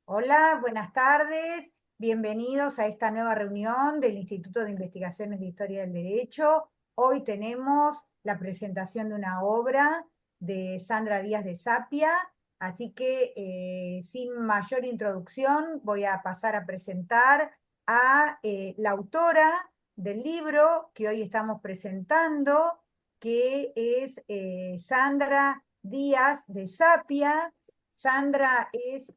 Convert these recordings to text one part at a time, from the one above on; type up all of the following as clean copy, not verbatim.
Hola, buenas tardes. Bienvenidos a esta nueva reunión del Instituto de Investigaciones de Historia del Derecho. Hoy tenemos la presentación de una obra de Sandra Díaz de Sapia, así que sin mayor introducción voy a pasar a presentar a la autora del libro que hoy estamos presentando, que es Sandra Díaz de Sapia. Sandra es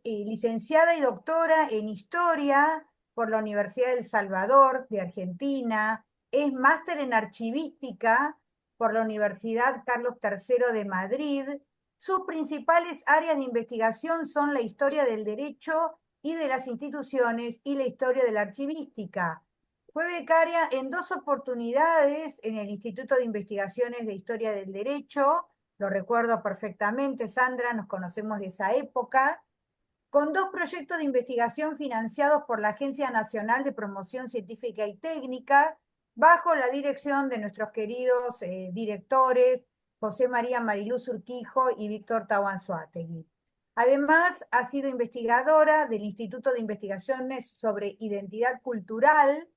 licenciada y doctora en Historia por la Universidad del Salvador de Argentina, es máster en Archivística por la Universidad Carlos III de Madrid. Sus principales áreas de investigación son la historia del derecho y de las instituciones y la historia de la archivística. Fue becaria en 2 oportunidades en el Instituto de Investigaciones de Historia del Derecho. Lo recuerdo perfectamente, Sandra, nos conocemos de esa época, con 2 proyectos de investigación financiados por la Agencia Nacional de Promoción Científica y Técnica, bajo la dirección de nuestros queridos directores José María Mariluz Urquijo y Víctor Tahuanzuategui. Además, ha sido investigadora del Instituto de Investigaciones sobre Identidad Cultural,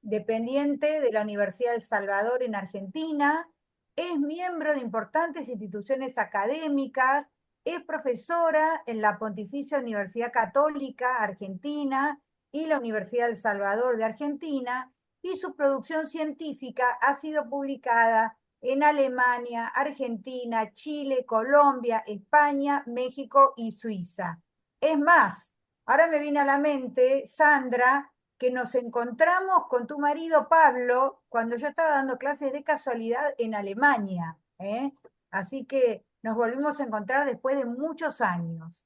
dependiente de la Universidad del Salvador en Argentina. Es miembro de importantes instituciones académicas, es profesora en la Pontificia Universidad Católica Argentina y la Universidad del Salvador de Argentina, y su producción científica ha sido publicada en Alemania, Argentina, Chile, Colombia, España, México y Suiza. Es más, ahora me viene a la mente, Sandra, que nos encontramos con tu marido Pablo cuando yo estaba dando clases de casualidad en Alemania, ¿eh? Así que nos volvimos a encontrar después de muchos años.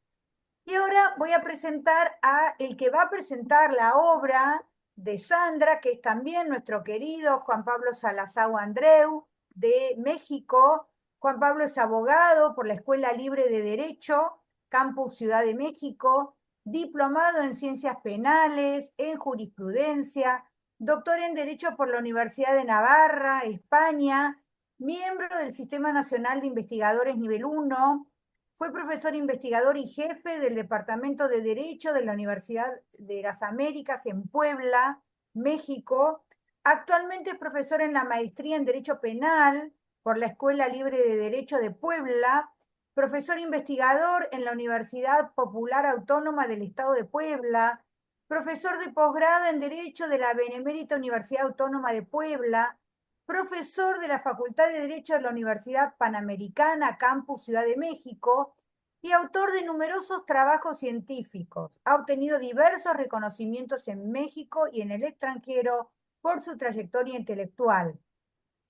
Y ahora voy a presentar a el que va a presentar la obra de Sandra, que es también nuestro querido Juan Pablo Salazar Andreu, de México. Juan Pablo es abogado por la Escuela Libre de Derecho, Campus Ciudad de México, diplomado en Ciencias Penales, en Jurisprudencia, doctor en Derecho por la Universidad de Navarra, España, miembro del Sistema Nacional de Investigadores Nivel 1. Fue profesor investigador y jefe del Departamento de Derecho de la Universidad de las Américas en Puebla, México. Actualmente es profesor en la maestría en Derecho Penal por la Escuela Libre de Derecho de Puebla, profesor investigador en la Universidad Popular Autónoma del Estado de Puebla, profesor de posgrado en Derecho de la Benemérita Universidad Autónoma de Puebla, profesor de la Facultad de Derecho de la Universidad Panamericana, Campus Ciudad de México, y autor de numerosos trabajos científicos. Ha obtenido diversos reconocimientos en México y en el extranjero por su trayectoria intelectual.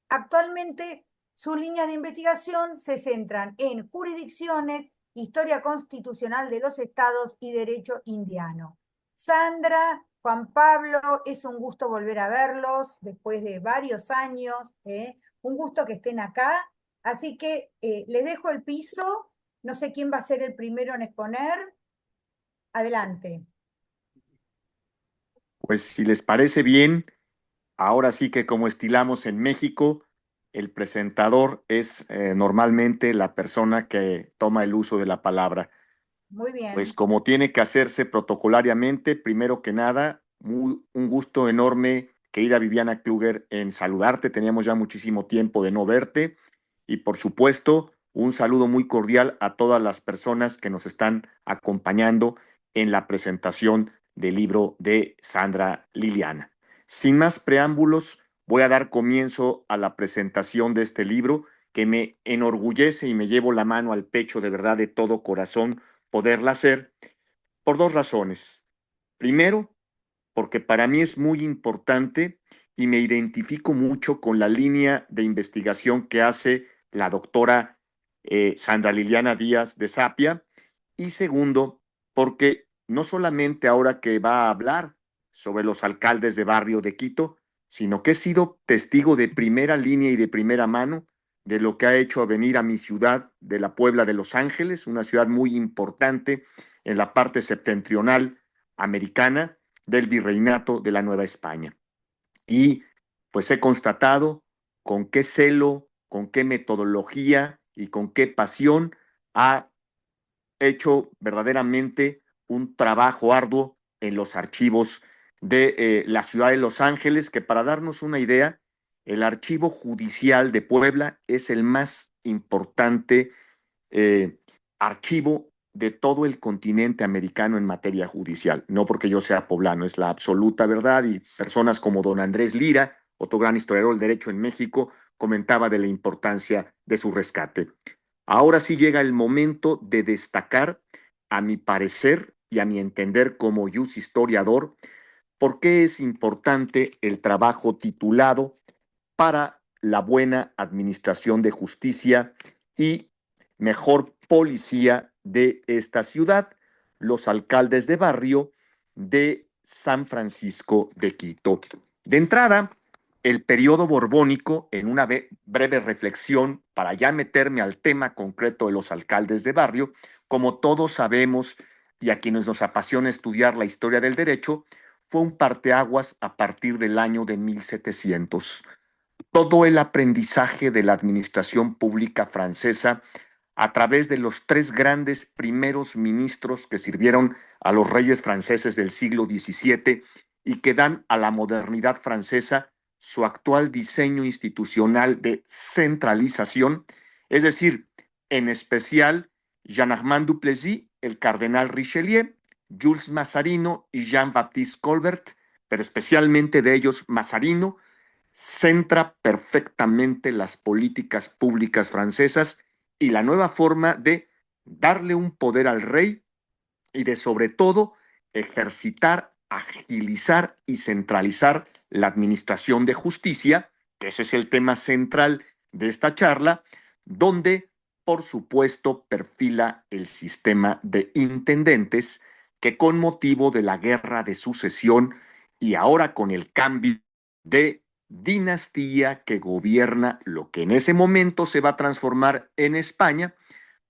Actualmente, sus líneas de investigación se centran en jurisdicciones, historia constitucional de los estados y derecho indiano. Sandra, Juan Pablo, es un gusto volver a verlos después de varios años, un gusto que estén acá. Así que les dejo el piso, no sé quién va a ser el primero en exponer. Adelante. Pues si les parece bien, ahora sí que como estilamos en México, el presentador es normalmente la persona que toma el uso de la palabra. Muy Pues bien. como tiene que hacerse protocolariamente, primero que nada, un gusto enorme, querida Viviana Kluger, en saludarte. Teníamos ya muchísimo tiempo de no verte. Y por supuesto, un saludo muy cordial a todas las personas que nos están acompañando en la presentación del libro de Sandra Liliana. Sin más preámbulos, voy a dar comienzo a la presentación de este libro que me enorgullece y me llevo la mano al pecho de verdad de todo corazón poderla hacer por 2 razones. Primero, porque para mí es muy importante y me identifico mucho con la línea de investigación que hace la doctora Sandra Liliana Díaz de Sapia. Y segundo, porque no solamente ahora que va a hablar sobre los alcaldes de barrio de Quito, sino que he sido testigo de primera línea y de primera mano de lo que ha hecho venir a mi ciudad de la Puebla de Los Ángeles, una ciudad muy importante en la parte septentrional americana del virreinato de la Nueva España. Y pues he constatado con qué celo, con qué metodología y con qué pasión ha hecho verdaderamente un trabajo arduo en los archivos de la ciudad de Los Ángeles, que para darnos una idea, el archivo judicial de Puebla es el más importante eh, archivo de todo el continente americano en materia judicial. No porque yo sea poblano, es la absoluta verdad, y personas como don Andrés Lira, otro gran historiador del derecho en México, comentaba de la importancia de su rescate. Ahora sí llega el momento de destacar, a mi parecer y a mi entender como jus historiador, por qué es importante el trabajo titulado para la buena administración de justicia y mejor policía de esta ciudad, los alcaldes de barrio de San Francisco de Quito. De entrada, el periodo borbónico, en una breve reflexión para ya meterme al tema concreto de los alcaldes de barrio, como todos sabemos y a quienes nos apasiona estudiar la historia del derecho, fue un parteaguas a partir del año de 1700. Todo el aprendizaje de la administración pública francesa a través de los tres grandes primeros ministros que sirvieron a los reyes franceses del siglo XVII y que dan a la modernidad francesa su actual diseño institucional de centralización, es decir, en especial Jean-Armand Duplessis, el cardenal Richelieu, Jules Mazarino y Jean-Baptiste Colbert, pero especialmente de ellos Mazarino, centra perfectamente las políticas públicas francesas y la nueva forma de darle un poder al rey y de sobre todo ejercitar, agilizar y centralizar la administración de justicia, que ese es el tema central de esta charla, donde por supuesto perfila el sistema de intendentes que con motivo de la guerra de sucesión y ahora con el cambio de dinastía que gobierna lo que en ese momento se va a transformar en España,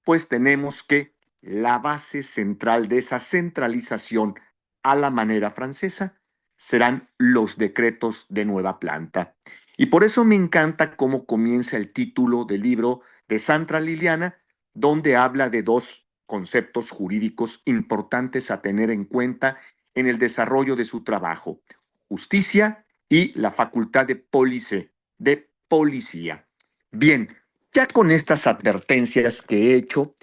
pues tenemos que la base central de esa centralización a la manera francesa serán los decretos de nueva planta. Y por eso me encanta cómo comienza el título del libro de Sandra Liliana, donde habla de dos conceptos jurídicos importantes a tener en cuenta en el desarrollo de su trabajo: justicia y la facultad de policía. Bien, ya con estas advertencias que he hecho,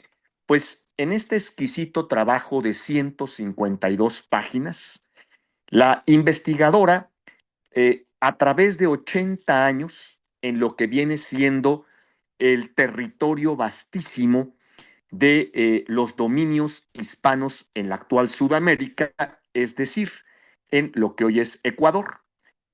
pues en este exquisito trabajo de 152 páginas, la investigadora, a través de 80 años, en lo que viene siendo el territorio vastísimo de los dominios hispanos en la actual Sudamérica, es decir, en lo que hoy es Ecuador,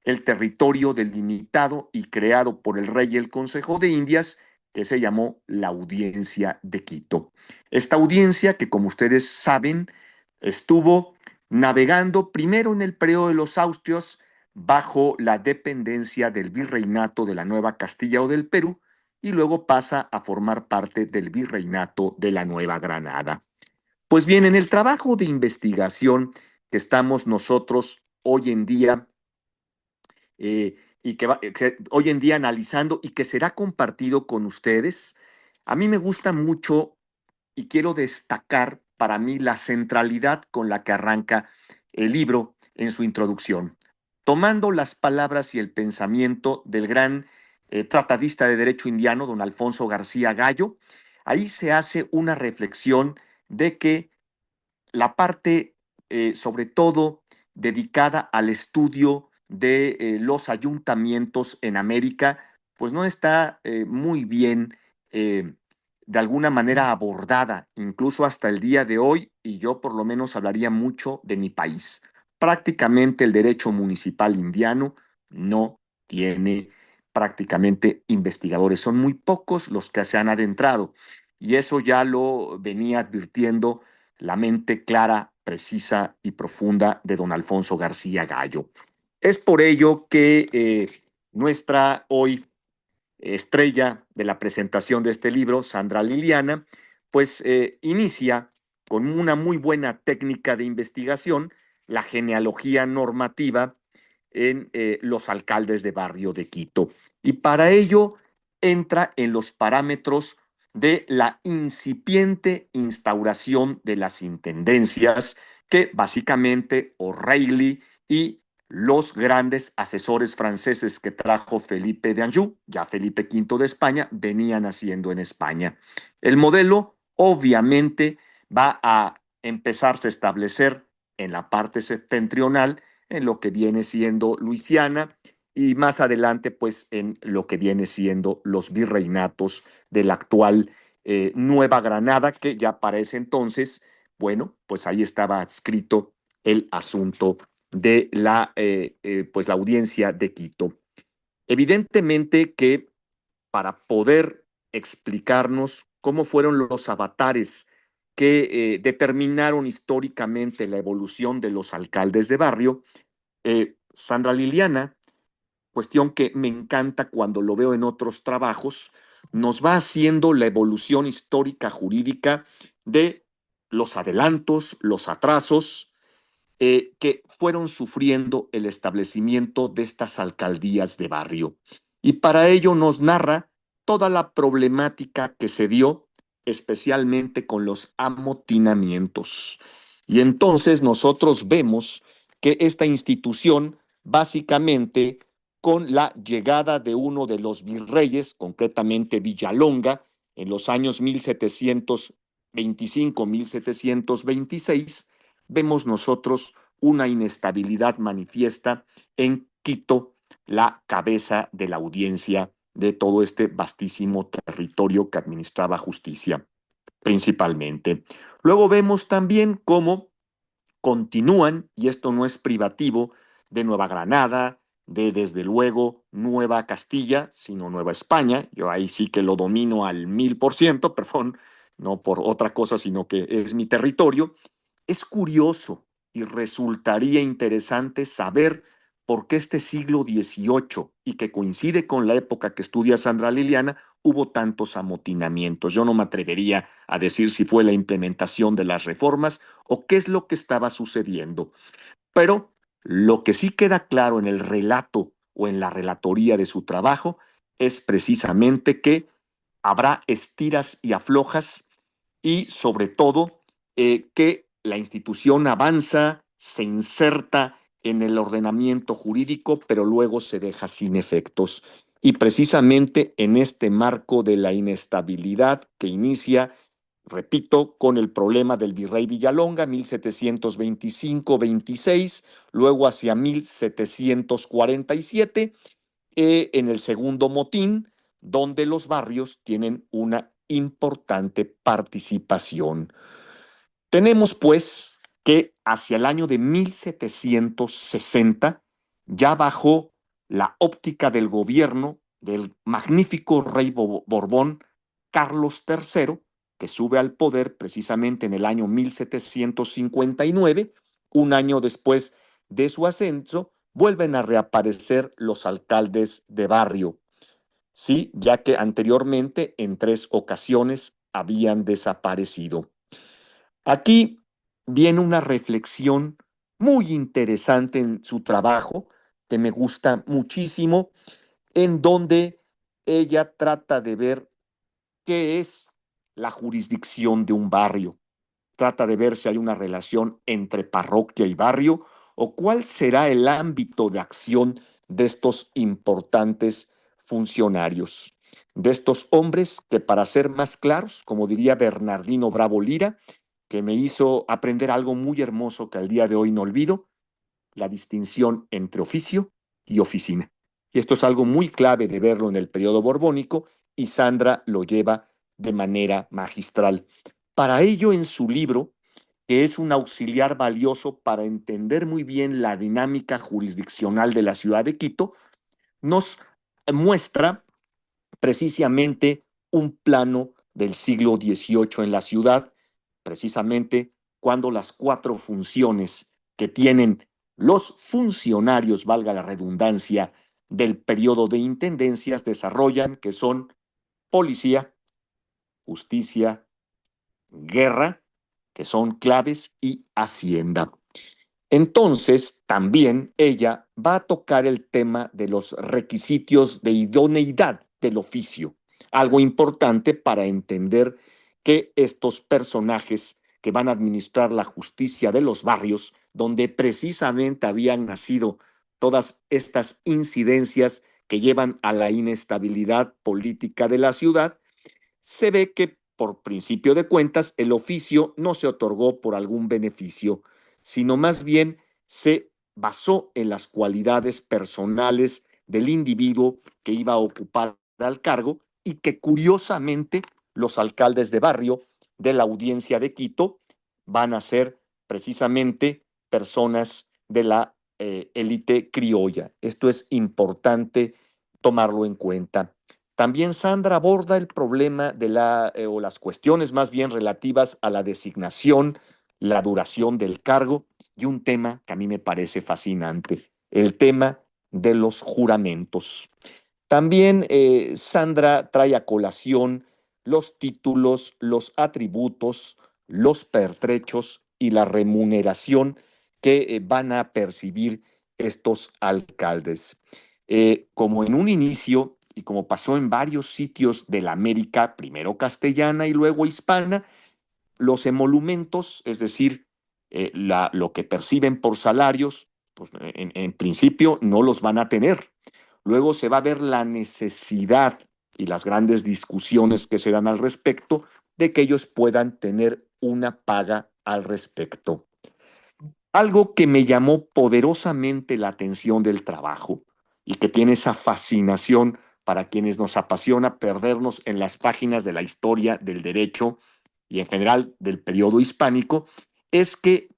el territorio delimitado y creado por el rey y el Consejo de Indias, que se llamó la Audiencia de Quito. Esta audiencia, que como ustedes saben, estuvo navegando primero en el periodo de los Austrios bajo la dependencia del virreinato de la Nueva Castilla o del Perú, y luego pasa a formar parte del virreinato de la Nueva Granada. Pues bien, en el trabajo de investigación que estamos nosotros hoy en día y que hoy en día analizando y que será compartido con ustedes, a mí me gusta mucho y quiero destacar para mí la centralidad con la que arranca el libro en su introducción, tomando las palabras y el pensamiento del gran tratadista de derecho indiano, don Alfonso García Gallo. Ahí se hace una reflexión de que la parte, sobre todo, dedicada al estudio de los ayuntamientos en América, pues no está muy bien, eh, de alguna manera, abordada, incluso hasta el día de hoy, y yo por lo menos hablaría mucho de mi país. Prácticamente el derecho municipal indiano no tiene prácticamente investigadores, son muy pocos los que se han adentrado, y eso ya lo venía advirtiendo la mente clara, precisa y profunda de don Alfonso García Gallo. Es por ello que nuestra hoy estrella de la presentación de este libro, Sandra Liliana, pues inicia con una muy buena técnica de investigación la genealogía normativa en los alcaldes de barrio de Quito. Y para ello entra en los parámetros de la incipiente instauración de las intendencias que básicamente O'Reilly y los grandes asesores franceses que trajo Felipe de Anjou, ya Felipe V de España, venían haciendo en España. El modelo obviamente va a empezarse a establecer en la parte septentrional, en lo que viene siendo Luisiana, y más adelante, pues, en lo que viene siendo los virreinatos de la actual Nueva Granada, que ya para ese entonces, bueno, pues ahí estaba adscrito el asunto de pues la audiencia de Quito. Evidentemente que para poder explicarnos cómo fueron los avatares que determinaron históricamente la evolución de los alcaldes de barrio, Sandra Liliana, cuestión que me encanta cuando lo veo en otros trabajos, nos va haciendo la evolución histórica jurídica de los adelantos, los atrasos, que fueron sufriendo el establecimiento de estas alcaldías de barrio. Y para ello nos narra toda la problemática que se dio, especialmente con los amotinamientos. Y entonces nosotros vemos que esta institución, básicamente, con la llegada de uno de los virreyes, concretamente Villalonga, en los años 1725-1726, vemos nosotros una inestabilidad manifiesta en Quito, la cabeza de la audiencia de todo este vastísimo territorio que administraba justicia principalmente. Luego vemos también cómo continúan, y esto no es privativo, de Nueva Granada, de desde luego Nueva Castilla, sino Nueva España. Yo ahí sí que lo domino al 1000%, perdón, no por otra cosa, sino que es mi territorio. Es curioso y resultaría interesante saber por qué este siglo XVIII, y que coincide con la época que estudia Sandra Liliana, hubo tantos amotinamientos. Yo no me atrevería a decir si fue la implementación de las reformas o qué es lo que estaba sucediendo. Pero lo que sí queda claro en el relato o en la relatoría de su trabajo es precisamente que habrá estiras y aflojas, y sobre todo que la institución avanza, se inserta en el ordenamiento jurídico, pero luego se deja sin efectos. Y precisamente en este marco de la inestabilidad que inicia, repito, con el problema del virrey Villalonga, 1725-26, luego hacia 1747, en el segundo motín, donde los barrios tienen una importante participación. Tenemos pues que hacia el año de 1760, ya bajo la óptica del gobierno del magnífico rey Borbón Carlos III, que sube al poder precisamente en el año 1759, un año después de su ascenso, vuelven a reaparecer los alcaldes de barrio, sí, ya que anteriormente en 3 ocasiones habían desaparecido. Aquí viene una reflexión muy interesante en su trabajo, que me gusta muchísimo, en donde ella trata de ver qué es la jurisdicción de un barrio. Trata de ver si hay una relación entre parroquia y barrio, o cuál será el ámbito de acción de estos importantes funcionarios, de estos hombres que, para ser más claros, como diría Bernardino Bravo Lira, que me hizo aprender algo muy hermoso que al día de hoy no olvido: la distinción entre oficio y oficina. Y esto es algo muy clave de verlo en el periodo borbónico, y Sandra lo lleva de manera magistral. Para ello, en su libro, que es un auxiliar valioso para entender muy bien la dinámica jurisdiccional de la ciudad de Quito, nos muestra precisamente un plano del siglo XVIII en la ciudad, precisamente cuando las 4 funciones que tienen los funcionarios, valga la redundancia, del periodo de intendencias desarrollan, que son policía, justicia, guerra, que son claves, y hacienda. Entonces, también ella va a tocar el tema de los requisitos de idoneidad del oficio. algo importante para entender que estos personajes que van a administrar la justicia de los barrios, donde precisamente habían nacido todas estas incidencias que llevan a la inestabilidad política de la ciudad, se ve que por principio de cuentas el oficio no se otorgó por algún beneficio, sino más bien se basó en las cualidades personales del individuo que iba a ocupar el cargo y que curiosamente los alcaldes de barrio de la audiencia de Quito van a ser precisamente personas de la élite criolla. Esto es importante tomarlo en cuenta. También Sandra aborda el problema de o las cuestiones más bien relativas a la designación, la duración del cargo y un tema que a mí me parece fascinante, el tema de los juramentos. También Sandra trae a colación los títulos, los atributos, los pertrechos y la remuneración que van a percibir estos alcaldes. Como en un inicio, y como pasó en varios sitios de la América, primero castellana y luego hispana, los emolumentos, es decir, lo que perciben por salarios, pues en principio no los van a tener. Luego se va a ver la necesidad y las grandes discusiones que se dan al respecto de que ellos puedan tener una paga al respecto. Algo que me llamó poderosamente la atención del trabajo y que tiene esa fascinación para quienes nos apasiona perdernos en las páginas de la historia del derecho y en general del periodo hispánico, es que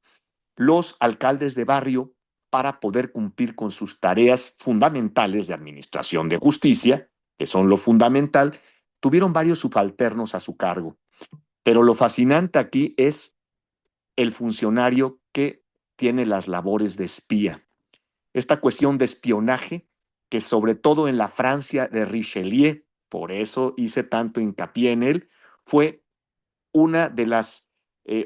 los alcaldes de barrio, para poder cumplir con sus tareas fundamentales de administración de justicia, que son lo fundamental, tuvieron varios subalternos a su cargo. Pero lo fascinante aquí es el funcionario que tiene las labores de espía. Esta cuestión de espionaje, que sobre todo en la Francia de Richelieu, por eso hice tanto hincapié en él, fue una de las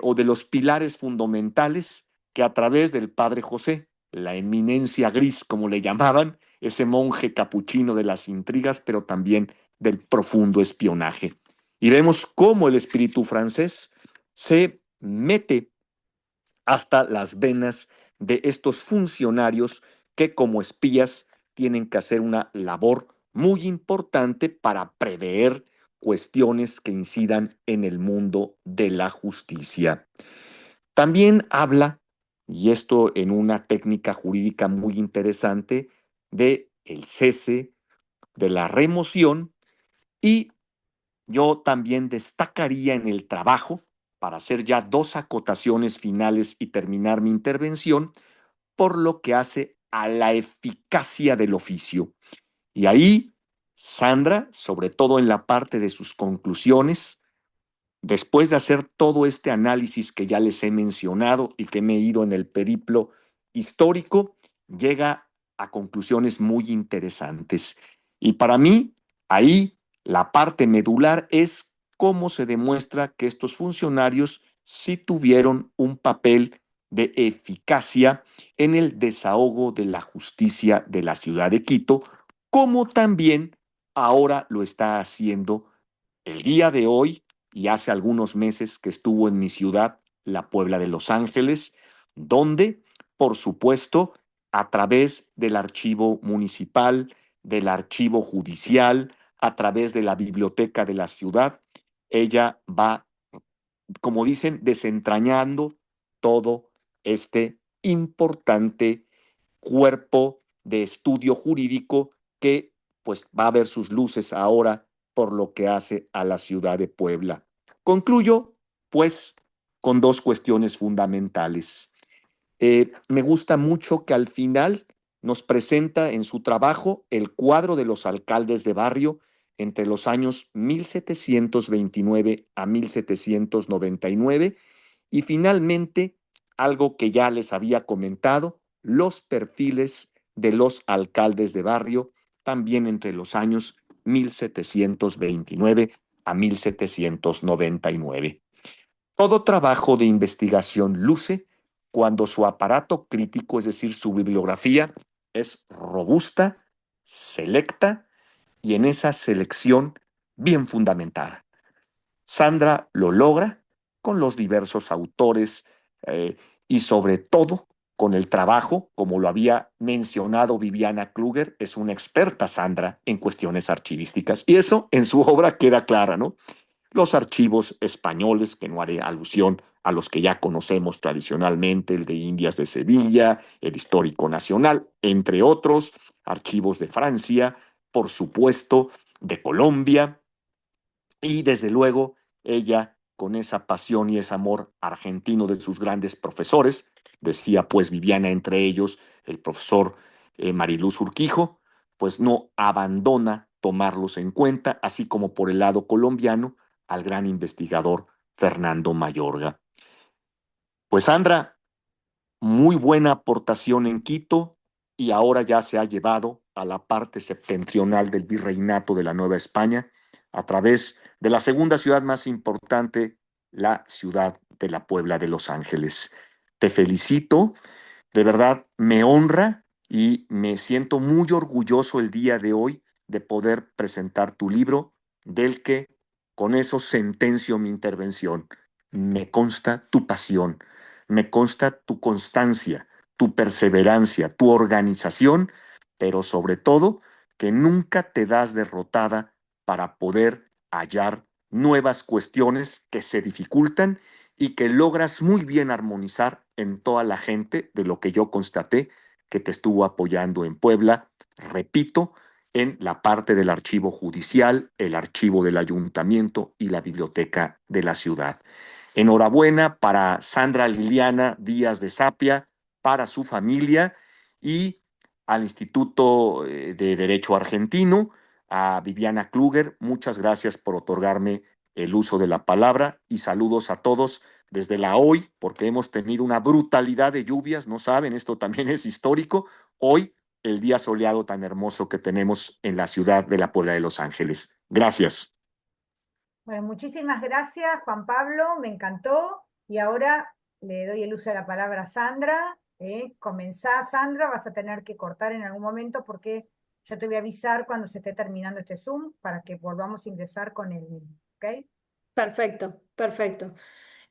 o de los pilares fundamentales que a través del padre José, la eminencia gris, como le llamaban, ese monje capuchino de las intrigas, pero también del profundo espionaje. Y vemos cómo el espíritu francés se mete hasta las venas de estos funcionarios que como espías tienen que hacer una labor muy importante para prever cuestiones que incidan en el mundo de la justicia. También habla, y esto en una técnica jurídica muy interesante, de el cese, de la remoción, y yo también destacaría en el trabajo, para hacer ya dos acotaciones finales y terminar mi intervención, por lo que hace a la eficacia del oficio. Y ahí, Sandra, sobre todo en la parte de sus conclusiones, después de hacer todo este análisis que ya les he mencionado y que me he ido en el periplo histórico, llega a conclusiones muy interesantes. Y para mí, ahí la parte medular es cómo se demuestra que estos funcionarios sí tuvieron un papel de eficacia en el desahogo de la justicia de la ciudad de Quito, como también ahora lo está haciendo el día de hoy y hace algunos meses que estuvo en mi ciudad, la Puebla de Los Ángeles, donde, por supuesto, a través del archivo municipal, del archivo judicial, a través de la biblioteca de la ciudad, ella va, como dicen, desentrañando todo este importante cuerpo de estudio jurídico que pues va a ver sus luces ahora por lo que hace a la ciudad de Puebla. Concluyo pues con dos cuestiones fundamentales. Me gusta mucho que al final nos presenta en su trabajo el cuadro de los alcaldes de barrio entre los años 1729 a 1799 y finalmente, algo que ya les había comentado, los perfiles de los alcaldes de barrio también entre los años 1729 a 1799. Todo trabajo de investigación luce cuando su aparato crítico, es decir, su bibliografía, es robusta, selecta y en esa selección bien fundamentada. Sandra lo logra con los diversos autores y sobre todo con el trabajo, como lo había mencionado Viviana Kluger, es una experta Sandra en cuestiones archivísticas y eso en su obra queda clara, ¿no? Los archivos españoles, que no haré alusión a los que ya conocemos tradicionalmente, el de Indias de Sevilla, el Histórico Nacional, entre otros, archivos de Francia, por supuesto, de Colombia, y desde luego ella, con esa pasión y ese amor argentino de sus grandes profesores, decía pues Viviana entre ellos, el profesor Mariluz Urquijo, pues no abandona tomarlos en cuenta, así como por el lado colombiano al gran investigador Fernando Mayorga. Pues Sandra, muy buena aportación en Quito y ahora ya se ha llevado a la parte septentrional del virreinato de la Nueva España a través de la segunda ciudad más importante, la ciudad de la Puebla de Los Ángeles. Te felicito, de verdad me honra y me siento muy orgulloso el día de hoy de poder presentar tu libro, del que con eso sentencio mi intervención. Me consta tu pasión, me consta tu constancia, tu perseverancia, tu organización, pero sobre todo que nunca te das derrotada para poder hallar nuevas cuestiones que se dificultan y que logras muy bien armonizar en toda la gente de lo que yo constaté que te estuvo apoyando en Puebla, repito, en la parte del archivo judicial, el archivo del ayuntamiento y la biblioteca de la ciudad. Enhorabuena para Sandra Liliana Díaz de Sapia, para su familia y al Instituto de Derecho Argentino, a Viviana Kluger. Muchas gracias por otorgarme el uso de la palabra y saludos a todos desde la hoy, porque hemos tenido una brutalidad de lluvias, no saben, esto también es histórico. Hoy, el día soleado tan hermoso que tenemos en la ciudad de la Puebla de Los Ángeles. Gracias. Bueno, muchísimas gracias, Juan Pablo, me encantó. Y ahora le doy el uso de la palabra a Sandra. Comenzá, Sandra, vas a tener que cortar en algún momento porque yo te voy a avisar cuando se esté terminando este Zoom para que volvamos a ingresar con el mismo. ¿Ok? Perfecto, perfecto.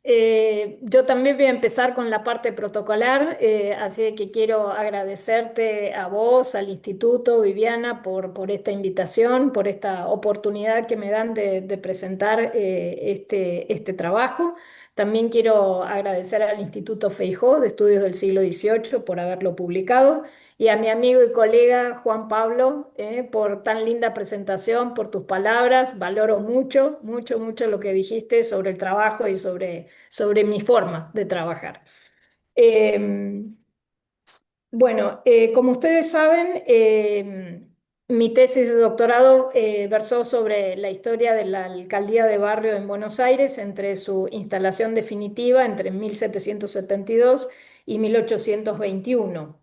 Yo también voy a empezar con la parte protocolar, así que quiero agradecerte a vos, al Instituto, Viviana, por esta invitación, por esta oportunidad que me dan de presentar este trabajo. También quiero agradecer al Instituto Feijó de Estudios del Siglo XVIII por haberlo publicado y a mi amigo y colega Juan Pablo por tan linda presentación, por tus palabras. Valoro mucho, mucho, mucho lo que dijiste sobre el trabajo y sobre mi forma de trabajar. Eh, bueno, como ustedes saben, mi tesis de doctorado versó sobre la historia de la alcaldía de barrio en Buenos Aires entre su instalación definitiva entre 1772 y 1821.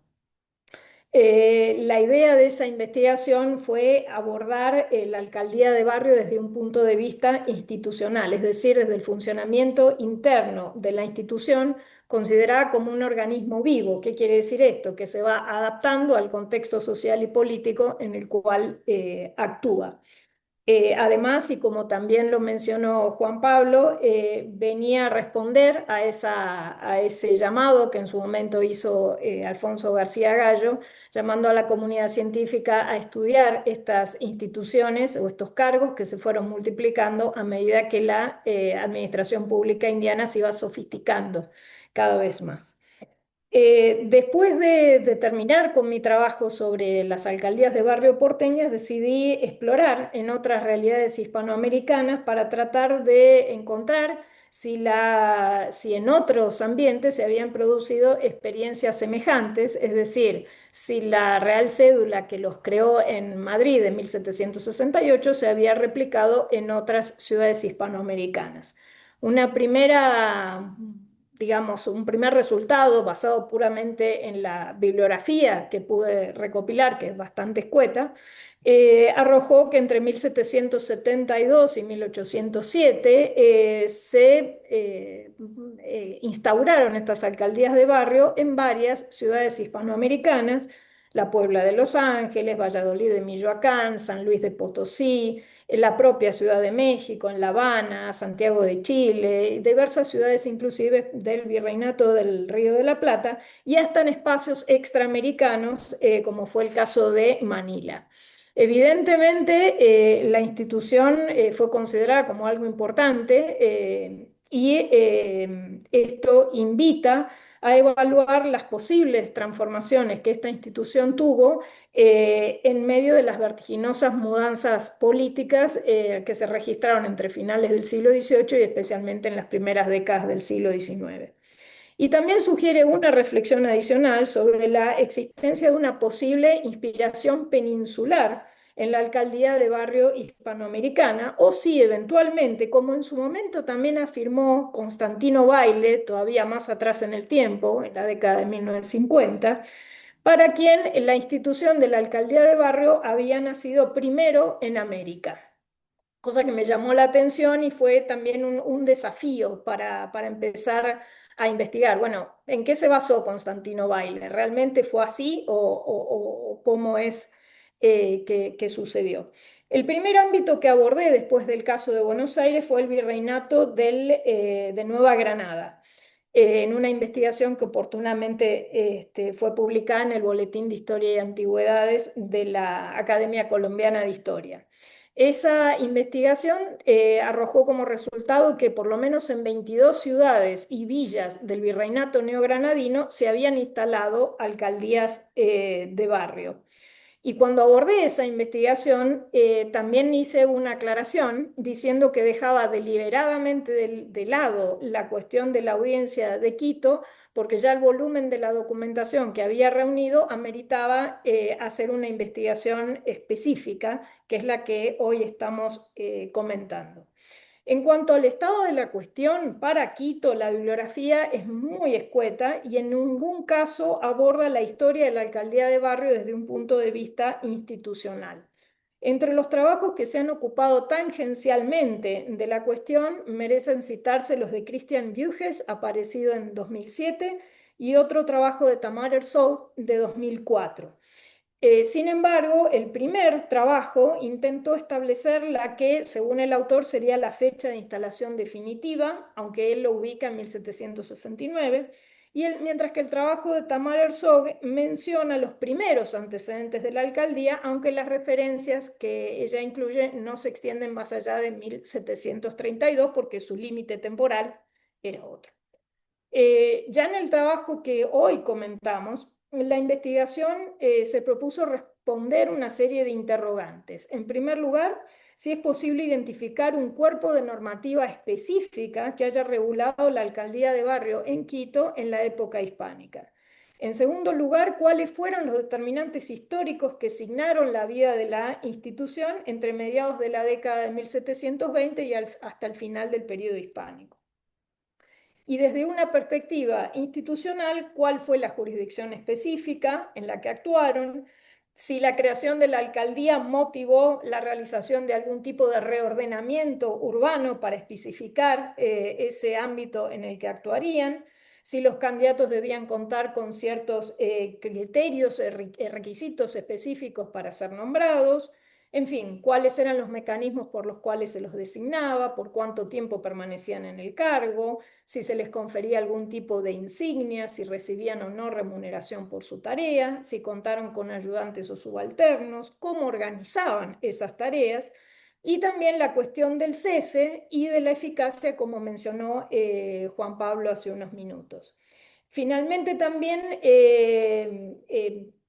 La idea de esa investigación fue abordar la alcaldía de barrio desde un punto de vista institucional, es decir, desde el funcionamiento interno de la institución considerada como un organismo vivo. ¿Qué quiere decir esto? Que se va adaptando al contexto social y político en el cual actúa. Además, y como también lo mencionó Juan Pablo, venía a responder a ese llamado que en su momento hizo Alfonso García Gallo, llamando a la comunidad científica a estudiar estas instituciones o estos cargos que se fueron multiplicando a medida que la administración pública indiana se iba sofisticando cada vez más. Después de terminar con mi trabajo sobre las alcaldías de barrio porteñas, decidí explorar en otras realidades hispanoamericanas para tratar de encontrar si en otros ambientes se habían producido experiencias semejantes, es decir, si la Real Cédula que los creó en Madrid en 1768 se había replicado en otras ciudades hispanoamericanas. Una primera, digamos, un primer resultado basado puramente en la bibliografía que pude recopilar, que es bastante escueta, arrojó que entre 1772 y 1807 se instauraron estas alcaldías de barrio en varias ciudades hispanoamericanas, la Puebla de Los Ángeles, Valladolid de Michoacán, San Luis de Potosí, en la propia Ciudad de México, en La Habana, Santiago de Chile, diversas ciudades inclusive del Virreinato del Río de la Plata, y hasta en espacios extraamericanos, como fue el caso de Manila. Evidentemente, la institución fue considerada como algo importante y esto invita a evaluar las posibles transformaciones que esta institución tuvo en medio de las vertiginosas mudanzas políticas que se registraron entre finales del siglo XVIII y especialmente en las primeras décadas del siglo XIX. Y también sugiere una reflexión adicional sobre la existencia de una posible inspiración peninsular en la alcaldía de barrio hispanoamericana, o si eventualmente, como en su momento también afirmó Constantino Baile, todavía más atrás en el tiempo, en la década de 1950, para quien la institución de la alcaldía de barrio había nacido primero en América. Cosa que me llamó la atención y fue también un desafío para empezar a investigar. Bueno, ¿en qué se basó Constantino Baile? ¿Realmente fue así o cómo es que sucedió? El primer ámbito que abordé después del caso de Buenos Aires fue el virreinato de Nueva Granada, en una investigación que oportunamente fue publicada en el Boletín de Historia y Antigüedades de la Academia Colombiana de Historia. Esa investigación arrojó como resultado que por lo menos en 22 ciudades y villas del virreinato neogranadino se habían instalado alcaldías de barrio. Y cuando abordé esa investigación, también hice una aclaración diciendo que dejaba deliberadamente de lado la cuestión de la audiencia de Quito, porque ya el volumen de la documentación que había reunido ameritaba hacer una investigación específica, que es la que hoy estamos comentando. En cuanto al estado de la cuestión, para Quito la bibliografía es muy escueta y en ningún caso aborda la historia de la alcaldía de barrio desde un punto de vista institucional. Entre los trabajos que se han ocupado tangencialmente de la cuestión merecen citarse los de Christian Buges, aparecido en 2007, y otro trabajo de Tamar Herzog de 2004. Sin embargo, el primer trabajo intentó establecer la que, según el autor, sería la fecha de instalación definitiva, aunque él lo ubica en 1769, mientras que el trabajo de Tamar Herzog menciona los primeros antecedentes de la alcaldía, aunque las referencias que ella incluye no se extienden más allá de 1732, porque su límite temporal era otro. Ya en el trabajo que hoy comentamos, la investigación se propuso responder una serie de interrogantes. En primer lugar, si es posible identificar un cuerpo de normativa específica que haya regulado la alcaldía de barrio en Quito en la época hispánica. En segundo lugar, cuáles fueron los determinantes históricos que signaron la vida de la institución entre mediados de la década de 1720 y hasta el final del periodo hispánico. Y desde una perspectiva institucional, ¿cuál fue la jurisdicción específica en la que actuaron? Si la creación de la alcaldía motivó la realización de algún tipo de reordenamiento urbano para especificar ese ámbito en el que actuarían, si los candidatos debían contar con ciertos criterios, requisitos específicos para ser nombrados, en fin, cuáles eran los mecanismos por los cuales se los designaba, por cuánto tiempo permanecían en el cargo, si se les confería algún tipo de insignia, si recibían o no remuneración por su tarea, si contaron con ayudantes o subalternos, cómo organizaban esas tareas, y también la cuestión del cese y de la eficacia, como mencionó Juan Pablo hace unos minutos. Finalmente también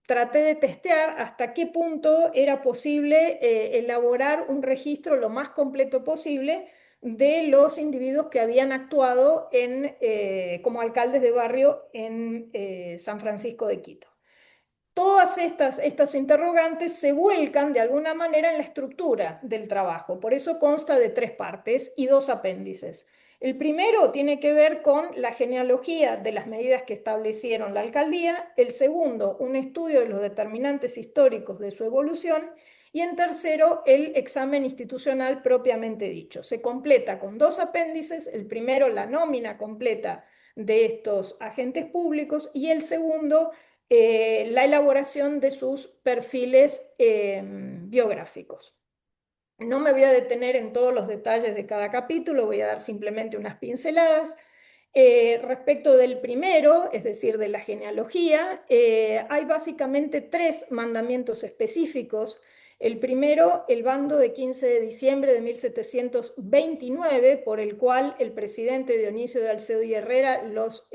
traté de testear hasta qué punto era posible elaborar un registro lo más completo posible de los individuos que habían actuado como alcaldes de barrio en San Francisco de Quito. Todas estas interrogantes se vuelcan de alguna manera en la estructura del trabajo, por eso consta de 3 partes y 2 apéndices. El primero tiene que ver con la genealogía de las medidas que establecieron la alcaldía, el segundo, un estudio de los determinantes históricos de su evolución, y en tercero, el examen institucional propiamente dicho. Se completa con 2 apéndices, el primero, la nómina completa de estos agentes públicos, y el segundo, la elaboración de sus perfiles biográficos. No me voy a detener en todos los detalles de cada capítulo, voy a dar simplemente unas pinceladas. Respecto del primero, es decir, de la genealogía, hay básicamente tres mandamientos específicos. El primero, el bando de 15 de diciembre de 1729, por el cual el presidente Dionisio de Alcedo y Herrera los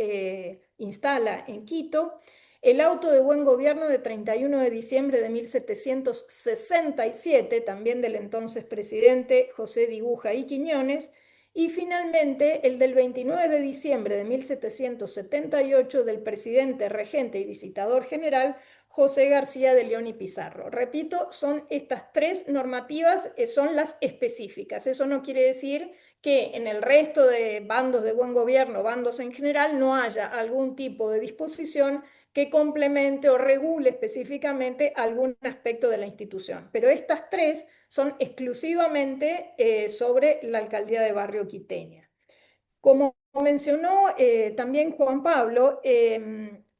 instala en Quito. El auto de buen gobierno de 31 de diciembre de 1767, también del entonces presidente José Diguja y Quiñones. Y finalmente el del 29 de diciembre de 1778 del presidente, regente y visitador general José García de León y Pizarro. Repito, son estas tres normativas, son las específicas. Eso no quiere decir que en el resto de bandos de buen gobierno, bandos en general, no haya algún tipo de disposición que complemente o regule específicamente algún aspecto de la institución. Pero estas tres son exclusivamente sobre la alcaldía de Barrio Quiteña. Como mencionó también Juan Pablo,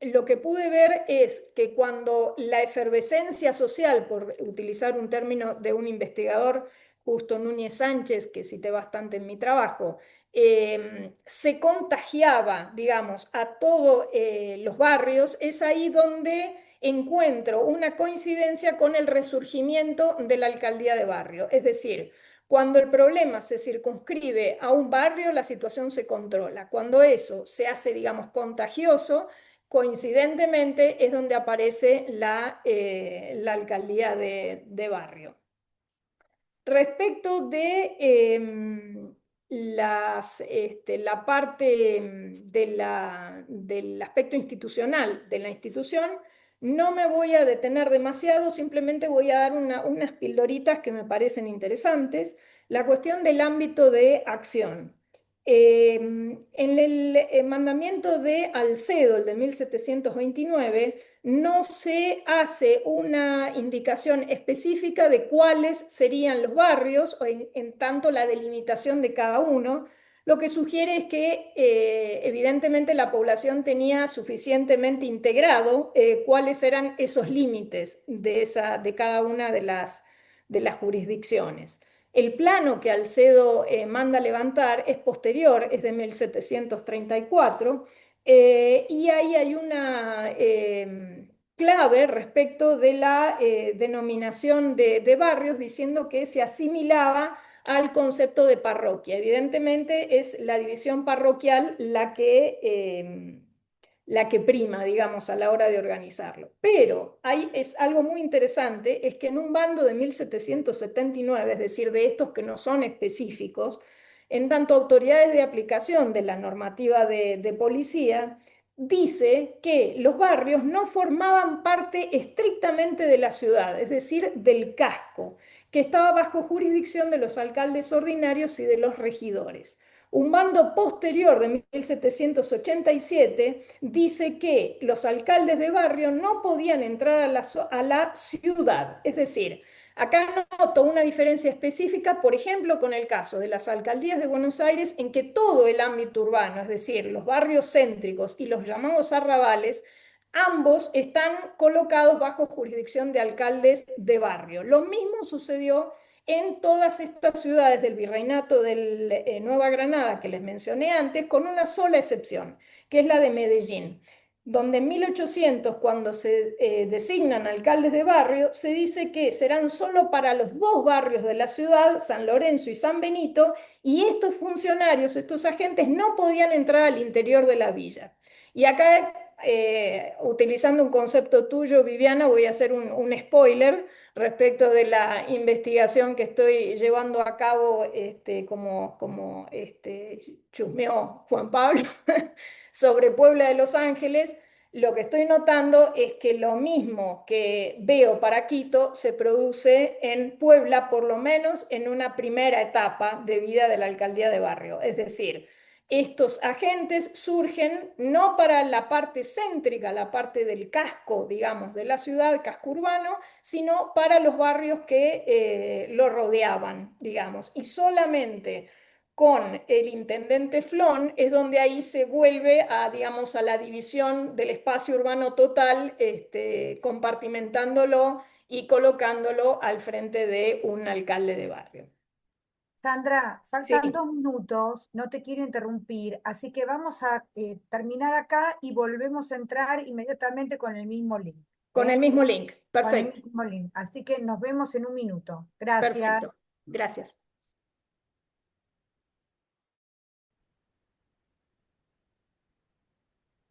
lo que pude ver es que cuando la efervescencia social, por utilizar un término de un investigador, Justo Núñez Sánchez, que cité bastante en mi trabajo, se contagiaba, digamos, a todos los barrios, es ahí donde encuentro una coincidencia con el resurgimiento de la alcaldía de barrio. Es decir, cuando el problema se circunscribe a un barrio, la situación se controla. Cuando eso se hace, digamos, contagioso, coincidentemente es donde aparece la alcaldía de barrio. Respecto de la parte del aspecto institucional de la institución, no me voy a detener demasiado, simplemente voy a dar unas pildoritas que me parecen interesantes. La cuestión del ámbito de acción. En el mandamiento de Alcedo, el de 1729, no se hace una indicación específica de cuáles serían los barrios o en tanto la delimitación de cada uno. Lo que sugiere es que evidentemente la población tenía suficientemente integrado cuáles eran esos límites de cada una de las jurisdicciones. El plano que Alcedo manda levantar es posterior, es de 1734, y ahí hay una clave respecto de la denominación de barrios, diciendo que se asimilaba al concepto de parroquia. Evidentemente es la división parroquial la que prima, digamos, a la hora de organizarlo. Pero es algo muy interesante, es que en un bando de 1779, es decir, de estos que no son específicos, en tanto autoridades de aplicación de la normativa de policía, dice que los barrios no formaban parte estrictamente de la ciudad, es decir, del casco, que estaba bajo jurisdicción de los alcaldes ordinarios y de los regidores. Un bando posterior de 1787 dice que los alcaldes de barrio no podían entrar a la ciudad. Es decir, acá noto una diferencia específica, por ejemplo, con el caso de las alcaldías de Buenos Aires, en que todo el ámbito urbano, es decir, los barrios céntricos y los llamados arrabales, ambos están colocados bajo jurisdicción de alcaldes de barrio. Lo mismo sucedió en todas estas ciudades del Virreinato de Nueva Granada que les mencioné antes, con una sola excepción, que es la de Medellín, donde en 1800, cuando se designan alcaldes de barrio, se dice que serán solo para los dos barrios de la ciudad, San Lorenzo y San Benito, y estos funcionarios, estos agentes, no podían entrar al interior de la villa. Y acá, utilizando un concepto tuyo, Viviana, voy a hacer un spoiler respecto de la investigación que estoy llevando a cabo, como chusmeó Juan Pablo, sobre Puebla de Los Ángeles. Lo que estoy notando es que lo mismo que veo para Quito se produce en Puebla, por lo menos en una primera etapa de vida de la alcaldía de barrio. Es decir, estos agentes surgen no para la parte céntrica, la parte del casco, digamos, de la ciudad, casco urbano, sino para los barrios que lo rodeaban, digamos. Y solamente con el intendente Flon es donde ahí se vuelve a, digamos, a la división del espacio urbano total, compartimentándolo y colocándolo al frente de un alcalde de barrio. Sandra, Sí, faltan 2 minutos, no te quiero interrumpir, así que vamos a terminar acá y volvemos a entrar inmediatamente con el mismo link. con ¿Eh? el mismo link. Con el Perfecto, mismo link. Así que nos vemos en un minuto. Gracias. perfecto. Gracias.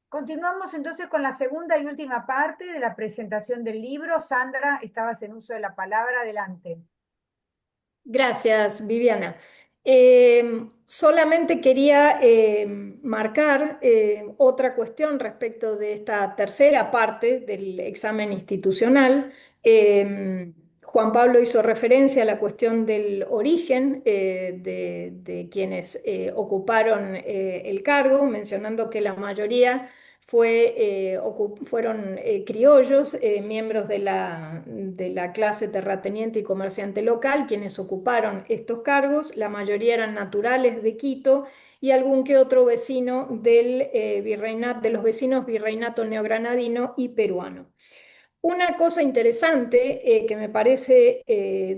Continuamos entonces con la segunda y última parte de la presentación del libro. Sandra, estabas en uso de la palabra. Adelante. Gracias, Viviana. Solamente quería marcar otra cuestión respecto de esta tercera parte del examen institucional. Juan Pablo hizo referencia a la cuestión del origen de quienes ocuparon el cargo, mencionando que la mayoría fueron criollos, miembros de la clase terrateniente y comerciante local, quienes ocuparon estos cargos. La mayoría eran naturales de Quito y algún que otro vecino de los vecinos virreinato neogranadino y peruano. Una cosa interesante que me parece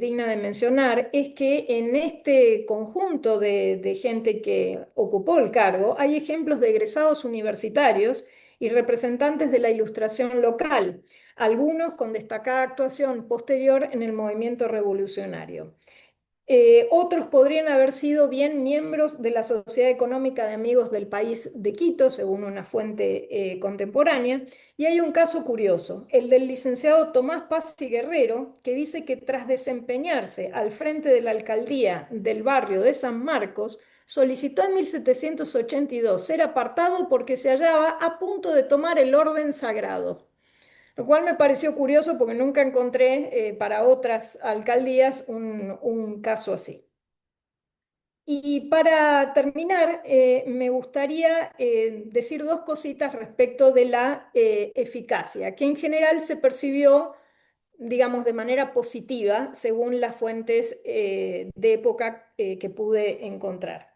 digna de mencionar es que en este conjunto de gente que ocupó el cargo hay ejemplos de egresados universitarios y representantes de la ilustración local, algunos con destacada actuación posterior en el movimiento revolucionario. Otros podrían haber sido bien miembros de la Sociedad Económica de Amigos del País de Quito, según una fuente contemporánea. Y hay un caso curioso, el del licenciado Tomás Paz y Guerrero, que dice que tras desempeñarse al frente de la alcaldía del barrio de San Marcos, solicitó en 1782 ser apartado porque se hallaba a punto de tomar el orden sagrado. Lo cual me pareció curioso porque nunca encontré para otras alcaldías un caso así. Y para terminar, me gustaría decir dos cositas respecto de la eficacia, que en general se percibió, digamos, de manera positiva según las fuentes de época que pude encontrar.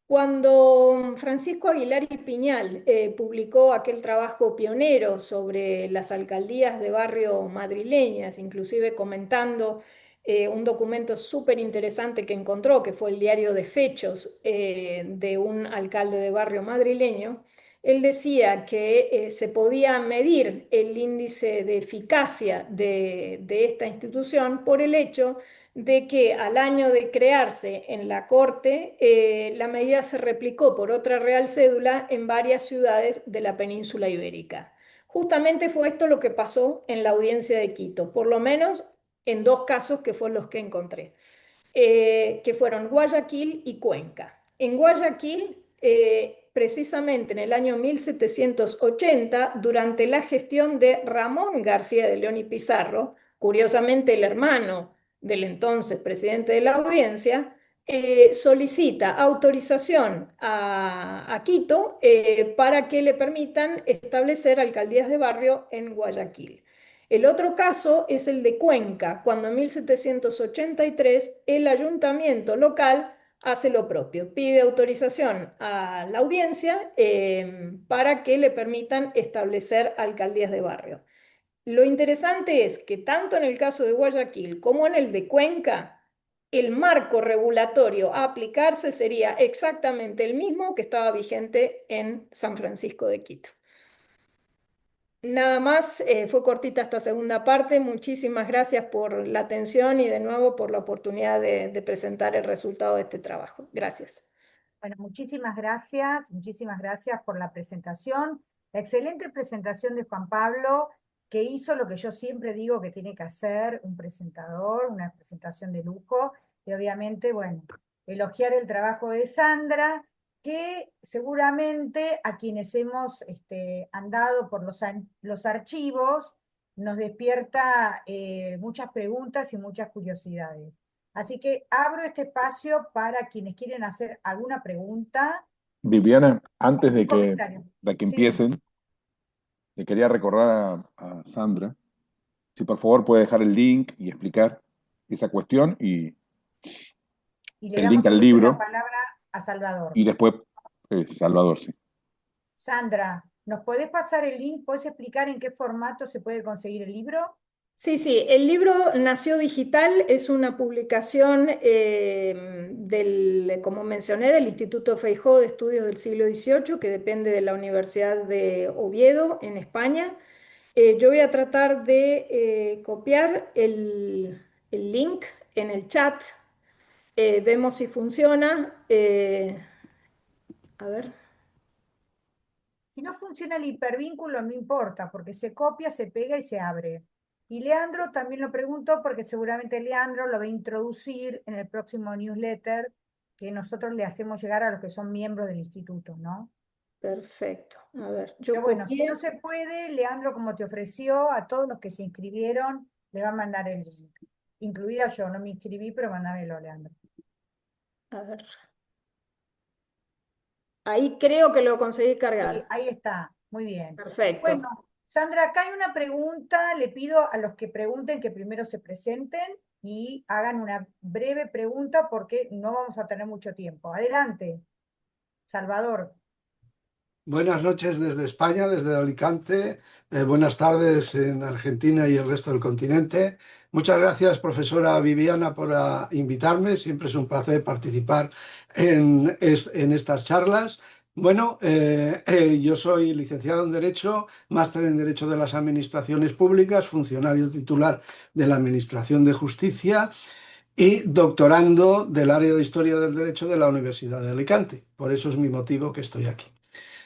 Cuando Francisco Aguilar y Piñal publicó aquel trabajo pionero sobre las alcaldías de barrio madrileñas, inclusive comentando un documento súper interesante que encontró, que fue el diario de fechos de un alcalde de barrio madrileño, él decía que se podía medir el índice de eficacia de esta institución por el hecho de que al año de crearse en la Corte, la medida se replicó por otra real cédula en varias ciudades de la península ibérica. Justamente fue esto lo que pasó en la audiencia de Quito, por lo menos en dos casos que fueron los que encontré, que fueron Guayaquil y Cuenca. En Guayaquil, precisamente en el año 1780, durante la gestión de Ramón García de León y Pizarro, curiosamente el hermano del entonces presidente de la audiencia, solicita autorización a Quito para que le permitan establecer alcaldías de barrio en Guayaquil. El otro caso es el de Cuenca, cuando en 1783 el ayuntamiento local hace lo propio, pide autorización a la audiencia para que le permitan establecer alcaldías de barrio. Lo interesante es que tanto en el caso de Guayaquil como en el de Cuenca, el marco regulatorio a aplicarse sería exactamente el mismo que estaba vigente en San Francisco de Quito. Nada más, fue cortita esta segunda parte. Muchísimas gracias por la atención y de nuevo por la oportunidad de presentar el resultado de este trabajo. Gracias. Bueno, muchísimas gracias por la presentación, la excelente presentación de Juan Pablo, que hizo lo que yo siempre digo que tiene que hacer un presentador, una presentación de lujo, y obviamente, bueno, elogiar el trabajo de Sandra, que seguramente a quienes hemos andado por los archivos nos despierta muchas preguntas y muchas curiosidades. Así que abro este espacio para quienes quieren hacer alguna pregunta Viviana, o antes un comentario. de que Sí, empiecen, le quería recordar a Sandra, si por favor puede dejar el link y explicar esa cuestión y y le el link damos al entonces la libro palabra a Salvador. y después Salvador, sí. Sandra, ¿nos podés pasar el link? ¿Podés explicar en qué formato se puede conseguir el libro? Sí, sí, el libro nació digital, es una publicación como mencioné, del Instituto Feijó de Estudios del Siglo XVIII, que depende de la Universidad de Oviedo, en España. Yo voy a tratar de copiar el link en el chat. Vemos si funciona. A ver. Si no funciona el hipervínculo, no importa, porque se copia, se pega y se abre. Y Leandro también lo preguntó porque seguramente Leandro lo va a introducir en el próximo newsletter que nosotros le hacemos llegar a los que son miembros del instituto, ¿no? Perfecto. A ver, yo Pero bueno, si no copié. se puede, Leandro, como te ofreció, a todos los que se inscribieron, le va a mandar el link. Incluida yo, no me inscribí, pero mándamelo, Leandro. A ver. Ahí creo que lo conseguí Sí, cargar. ahí está, muy bien. Perfecto. Bueno, Sandra, acá hay una pregunta. Le pido a los que pregunten que primero se presenten y hagan una breve pregunta porque no vamos a tener mucho tiempo. Adelante, Salvador. Buenas noches desde España, desde Alicante. Buenas tardes en Argentina y el resto del continente. Muchas gracias, profesora Viviana, por invitarme. Siempre es un placer participar en estas charlas. Bueno, yo soy licenciado en Derecho, máster en Derecho de las Administraciones Públicas, funcionario titular de la Administración de Justicia y doctorando del área de Historia del Derecho de la Universidad de Alicante. Por eso es mi motivo que estoy aquí.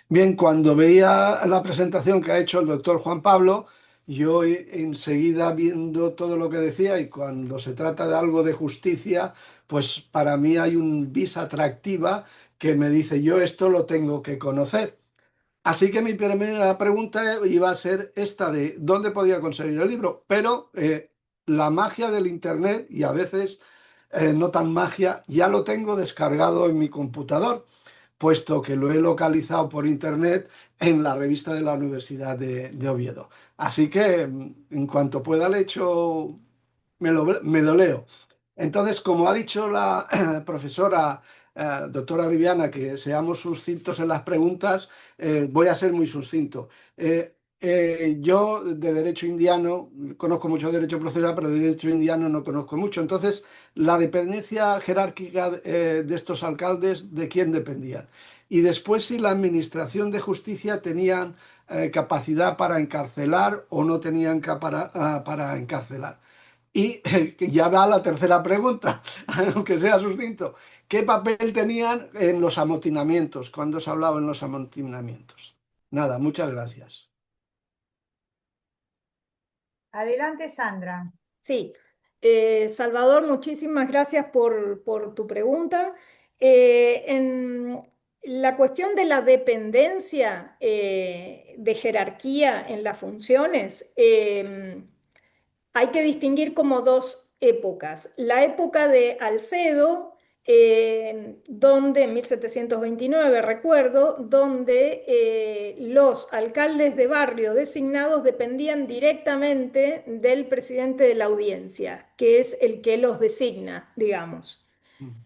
Bien, cuando veía la presentación que ha hecho el doctor Juan Pablo, yo enseguida viendo todo lo que decía y cuando se trata de algo de justicia, pues para mí hay un vis atractiva que me dice yo esto lo tengo que conocer. Así que mi primera pregunta iba a ser esta de dónde podía conseguir el libro, pero la magia del Internet y a veces no tan magia, ya lo tengo descargado en mi computador puesto que lo he localizado por internet en la revista de la Universidad de Oviedo. Así que en cuanto pueda le echo, me lo leo. Entonces, como ha dicho la profesora doctora Viviana, que seamos sucintos en las preguntas, voy a ser muy sucinto. Yo de derecho indiano, conozco mucho de derecho procesal, pero de derecho indiano no conozco mucho. Entonces, la dependencia jerárquica de estos alcaldes, ¿de quién dependían? Y después, si la administración de justicia tenían capacidad para encarcelar o no tenían para encarcelar. Y ya va la tercera pregunta, aunque sea sucinto. ¿Qué papel tenían en los amotinamientos? ¿Cuándo se hablaba en los amotinamientos? Nada, muchas gracias. Adelante, Sandra. Sí, Salvador, muchísimas gracias por tu pregunta. En la cuestión de la dependencia de jerarquía en las funciones, hay que distinguir como dos épocas. La época de Alcedo, donde en 1729, recuerdo, donde los alcaldes de barrio designados dependían directamente del presidente de la audiencia, que es el que los designa, digamos.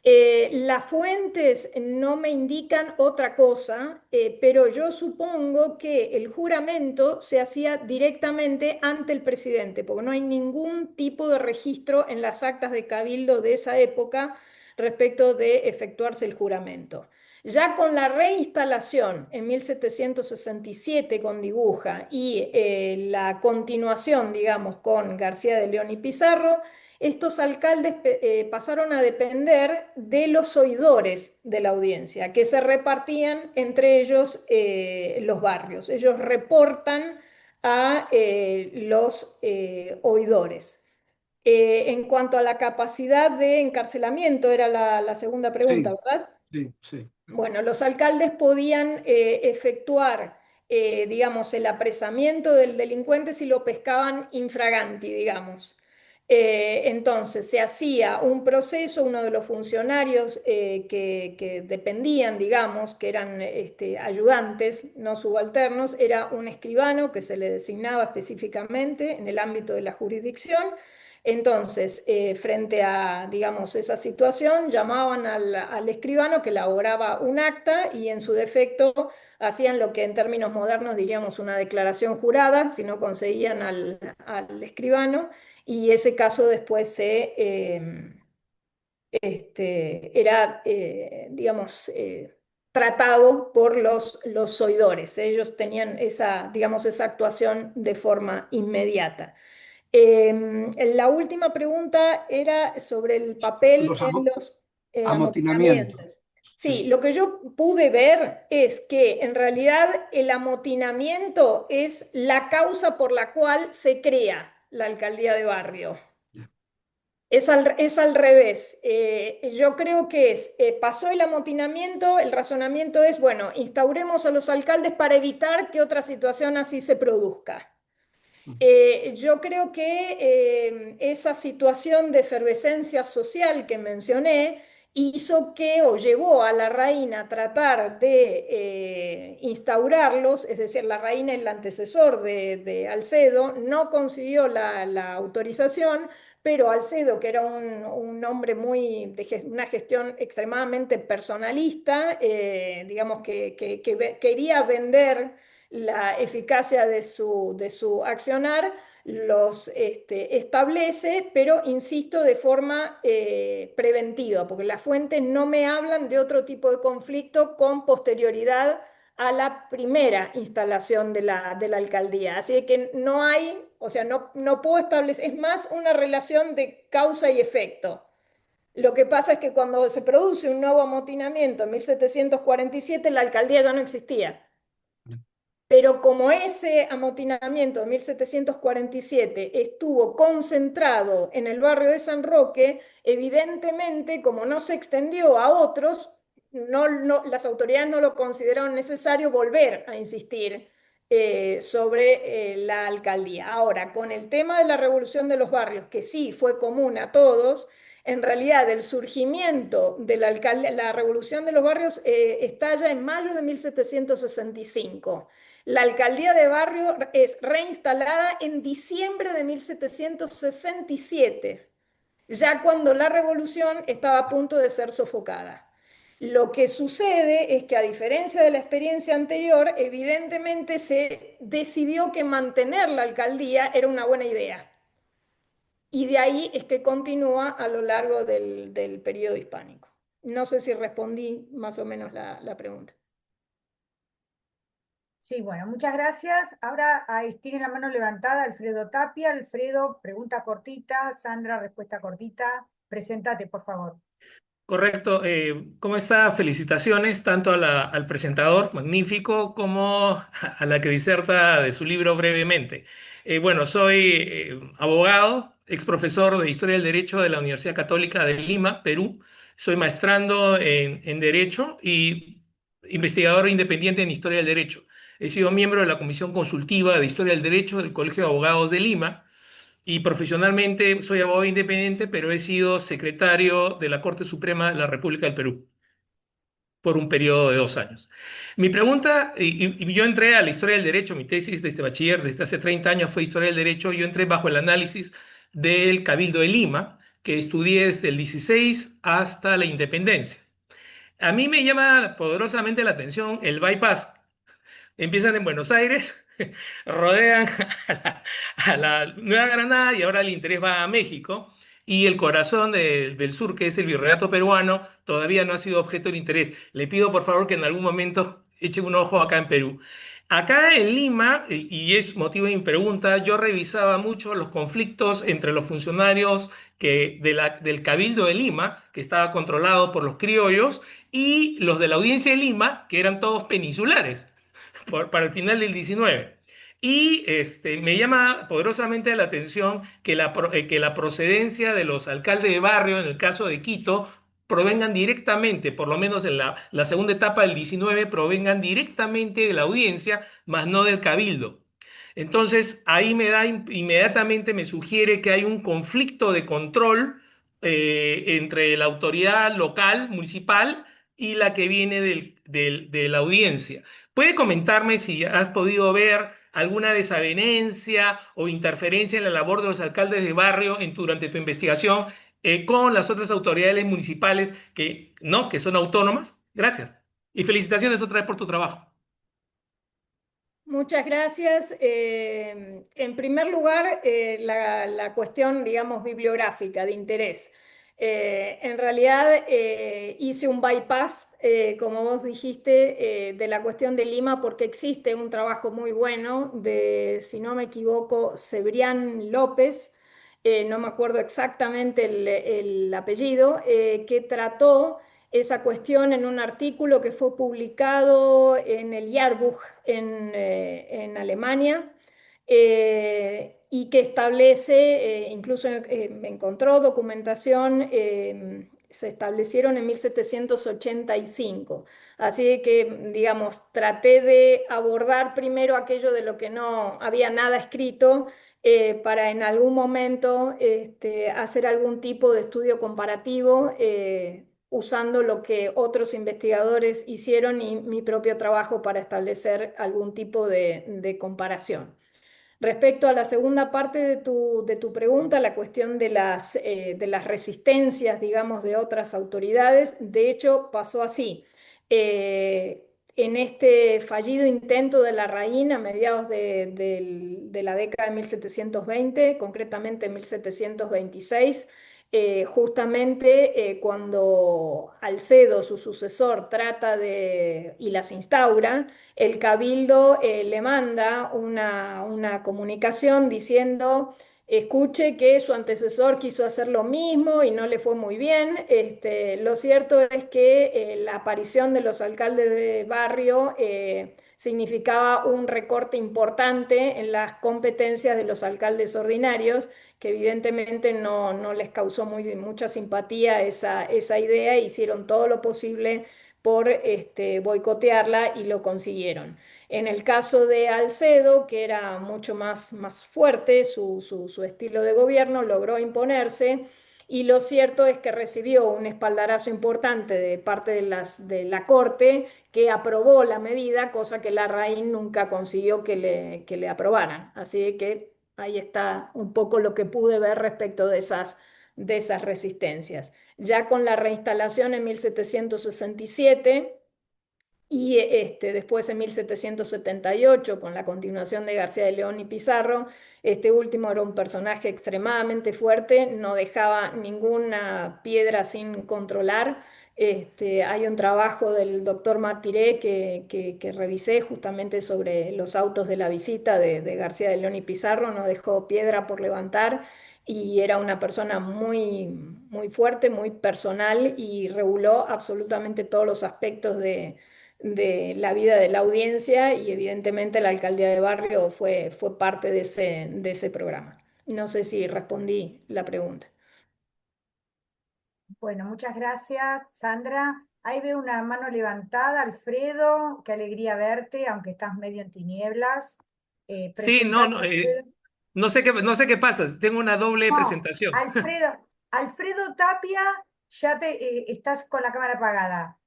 Las fuentes no me indican otra cosa, pero yo supongo que el juramento se hacía directamente ante el presidente, porque no hay ningún tipo de registro en las actas de cabildo de esa época respecto de efectuarse el juramento. Ya con la reinstalación en 1767 con Dibuja y la continuación, digamos, con García de León y Pizarro, estos alcaldes pasaron a depender de los oidores de la audiencia, que se repartían entre ellos los barrios. Ellos reportan a los oidores. En cuanto a la capacidad de encarcelamiento, era la segunda pregunta, Sí, ¿verdad? sí, sí. Bueno, los alcaldes podían efectuar, digamos, el apresamiento del delincuente si lo pescaban infraganti, digamos. Entonces, se hacía un proceso, uno de los funcionarios que dependían, digamos, que eran ayudantes, no subalternos, era un escribano que se le designaba específicamente en el ámbito de la jurisdicción. Entonces, frente a, digamos, esa situación, llamaban al escribano que elaboraba un acta y en su defecto hacían lo que en términos modernos diríamos una declaración jurada, si no conseguían al escribano, y ese caso después era, digamos, tratado por los oidores. Ellos tenían esa, digamos, esa actuación de forma inmediata. La última pregunta era sobre el papel Los en los amotinamientos. amotinamientos. Sí, Sí. lo que yo pude ver es que en realidad el amotinamiento es la causa por la cual se crea la alcaldía de barrio. Es al revés. Yo creo que pasó el amotinamiento, el razonamiento es, bueno, instauremos a los alcaldes para evitar que otra situación así se produzca. Yo creo que esa situación de efervescencia social que mencioné hizo que o llevó a la reina a tratar de instaurarlos, es decir, la reina, el antecesor de Alcedo, no consiguió la autorización, pero Alcedo, que era un hombre una gestión extremadamente personalista, digamos que quería vender la eficacia de su accionar, los establece, pero insisto, de forma preventiva, porque las fuentes no me hablan de otro tipo de conflicto con posterioridad a la primera instalación de la alcaldía. Así que no hay, o sea, no puedo establecer, es más una relación de causa y efecto. Lo que pasa es que cuando se produce un nuevo amotinamiento en 1747, la alcaldía ya no existía. Pero como ese amotinamiento de 1747 estuvo concentrado en el barrio de San Roque, evidentemente, como no se extendió a otros, las autoridades no lo consideraron necesario volver a insistir sobre la alcaldía. Ahora, con el tema de la revolución de los barrios, que sí fue común a todos, en realidad el surgimiento de la revolución de los barrios estalla en mayo de 1765. La alcaldía de barrio es reinstalada en diciembre de 1767, ya cuando la revolución estaba a punto de ser sofocada. Lo que sucede es que a diferencia de la experiencia anterior, evidentemente se decidió que mantener la alcaldía era una buena idea. Y de ahí es que continúa a lo largo del periodo hispánico. No sé si respondí más o menos la pregunta. Sí, bueno, muchas gracias. Ahora ahí tiene la mano levantada Alfredo Tapia. Alfredo, pregunta cortita. Sandra, respuesta cortita. Preséntate, por favor. Correcto. ¿Cómo está? Felicitaciones tanto al presentador, magnífico, como a la que diserta de su libro brevemente. Bueno, soy abogado, ex profesor de Historia del Derecho de la Universidad Católica de Lima, Perú. Soy maestrando en Derecho y investigador independiente en Historia del Derecho. He sido miembro de la Comisión Consultiva de Historia del Derecho del Colegio de Abogados de Lima y profesionalmente soy abogado independiente, pero he sido secretario de la Corte Suprema de la República del Perú por un periodo de 2 años. Mi pregunta, y yo entré a la historia del derecho, mi tesis de este bachiller desde hace 30 años fue historia del derecho, yo entré bajo el análisis del Cabildo de Lima, que estudié desde el 16 hasta la independencia. A mí me llama poderosamente la atención el bypass. Empiezan en Buenos Aires, rodean a la Nueva Granada y ahora el interés va a México. Y el corazón del sur, que es el virreinato peruano, todavía no ha sido objeto de interés. Le pido por favor que en algún momento eche un ojo acá en Perú. Acá en Lima, y es motivo de mi pregunta, yo revisaba mucho los conflictos entre los funcionarios del Cabildo de Lima, que estaba controlado por los criollos, y los de la Audiencia de Lima, que eran todos peninsulares para el final del 19. Y me llama poderosamente la atención que la procedencia de los alcaldes de barrio, en el caso de Quito, provengan directamente, por lo menos en la segunda etapa del 19, provengan directamente de la audiencia, más no del cabildo. Entonces, ahí inmediatamente me sugiere que hay un conflicto de control entre la autoridad local, municipal, y la que viene de la audiencia. ¿Puede comentarme si has podido ver alguna desavenencia o interferencia en la labor de los alcaldes de barrio durante tu investigación con las otras autoridades municipales que, ¿no? que son autónomas? Gracias. Y felicitaciones otra vez por tu trabajo. Muchas gracias. En primer lugar, la cuestión, digamos, bibliográfica de interés. En realidad hice un bypass, como vos dijiste, de la cuestión de Lima porque existe un trabajo muy bueno de, si no me equivoco, Cebrián López, no me acuerdo exactamente el apellido, que trató esa cuestión en un artículo que fue publicado en el Jahrbuch en Alemania, y que establece, incluso encontró documentación, se establecieron en 1785. Así que, digamos, traté de abordar primero aquello de lo que no había nada escrito, para en algún momento hacer algún tipo de estudio comparativo, usando lo que otros investigadores hicieron y mi propio trabajo para establecer algún tipo de comparación. Respecto a la segunda parte de tu pregunta, la cuestión de las resistencias, digamos, de otras autoridades, de hecho pasó así. En este fallido intento de Larraín a mediados de la década de 1720, concretamente en 1726, justamente cuando Alcedo, su sucesor, trata de y las instaura, el cabildo le manda una comunicación diciendo: escuche que su antecesor quiso hacer lo mismo y no le fue muy bien. Lo cierto es que la aparición de los alcaldes de barrio significaba un recorte importante en las competencias de los alcaldes ordinarios, que evidentemente no les causó mucha simpatía esa idea, e hicieron todo lo posible por boicotearla y lo consiguieron. En el caso de Alcedo, que era mucho más fuerte, su estilo de gobierno logró imponerse, y lo cierto es que recibió un espaldarazo importante de parte de la Corte, que aprobó la medida, cosa que Larraín nunca consiguió que le aprobaran. Así que ahí está un poco lo que pude ver respecto de esas resistencias. Ya con la reinstalación en 1767 y después en 1778, con la continuación de García de León y Pizarro, este último era un personaje extremadamente fuerte, no dejaba ninguna piedra sin controlar. Hay un trabajo del doctor Martiré que revisé justamente sobre los autos de la visita de García de León y Pizarro, no dejó piedra por levantar, y era una persona muy fuerte, muy personal, y reguló absolutamente todos los aspectos de la vida de la audiencia, y evidentemente la alcaldía de barrio fue parte de ese programa. No sé si respondí la pregunta. Bueno, muchas gracias, Sandra. Ahí veo una mano levantada, Alfredo. Qué alegría verte, aunque estás medio en tinieblas. Sí, no, Presentate, no, Alfredo. no sé qué pasa, tengo una doble No, presentación. Alfredo Tapia, ya estás con la cámara apagada.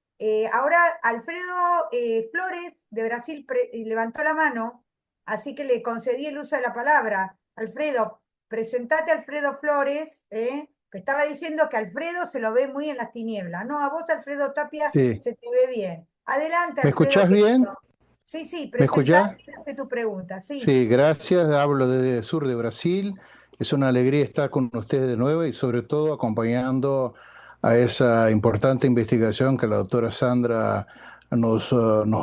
Ahora Alfredo Flores de Brasil levantó la mano, así que le concedí el uso de la palabra. Alfredo, presentate Alfredo Flores, que estaba diciendo que Alfredo se lo ve muy en las tinieblas. No, a vos, Alfredo Tapia, Sí, se te ve bien. Adelante, ¿me Alfredo, escuchás bien? querido. Sí, sí, ¿Me escuchás? presentate y hace tu pregunta, sí. Sí, gracias. Hablo desde el sur de Brasil. Es una alegría estar con ustedes de nuevo y sobre todo acompañando a esa importante investigación que la doctora Sandra nos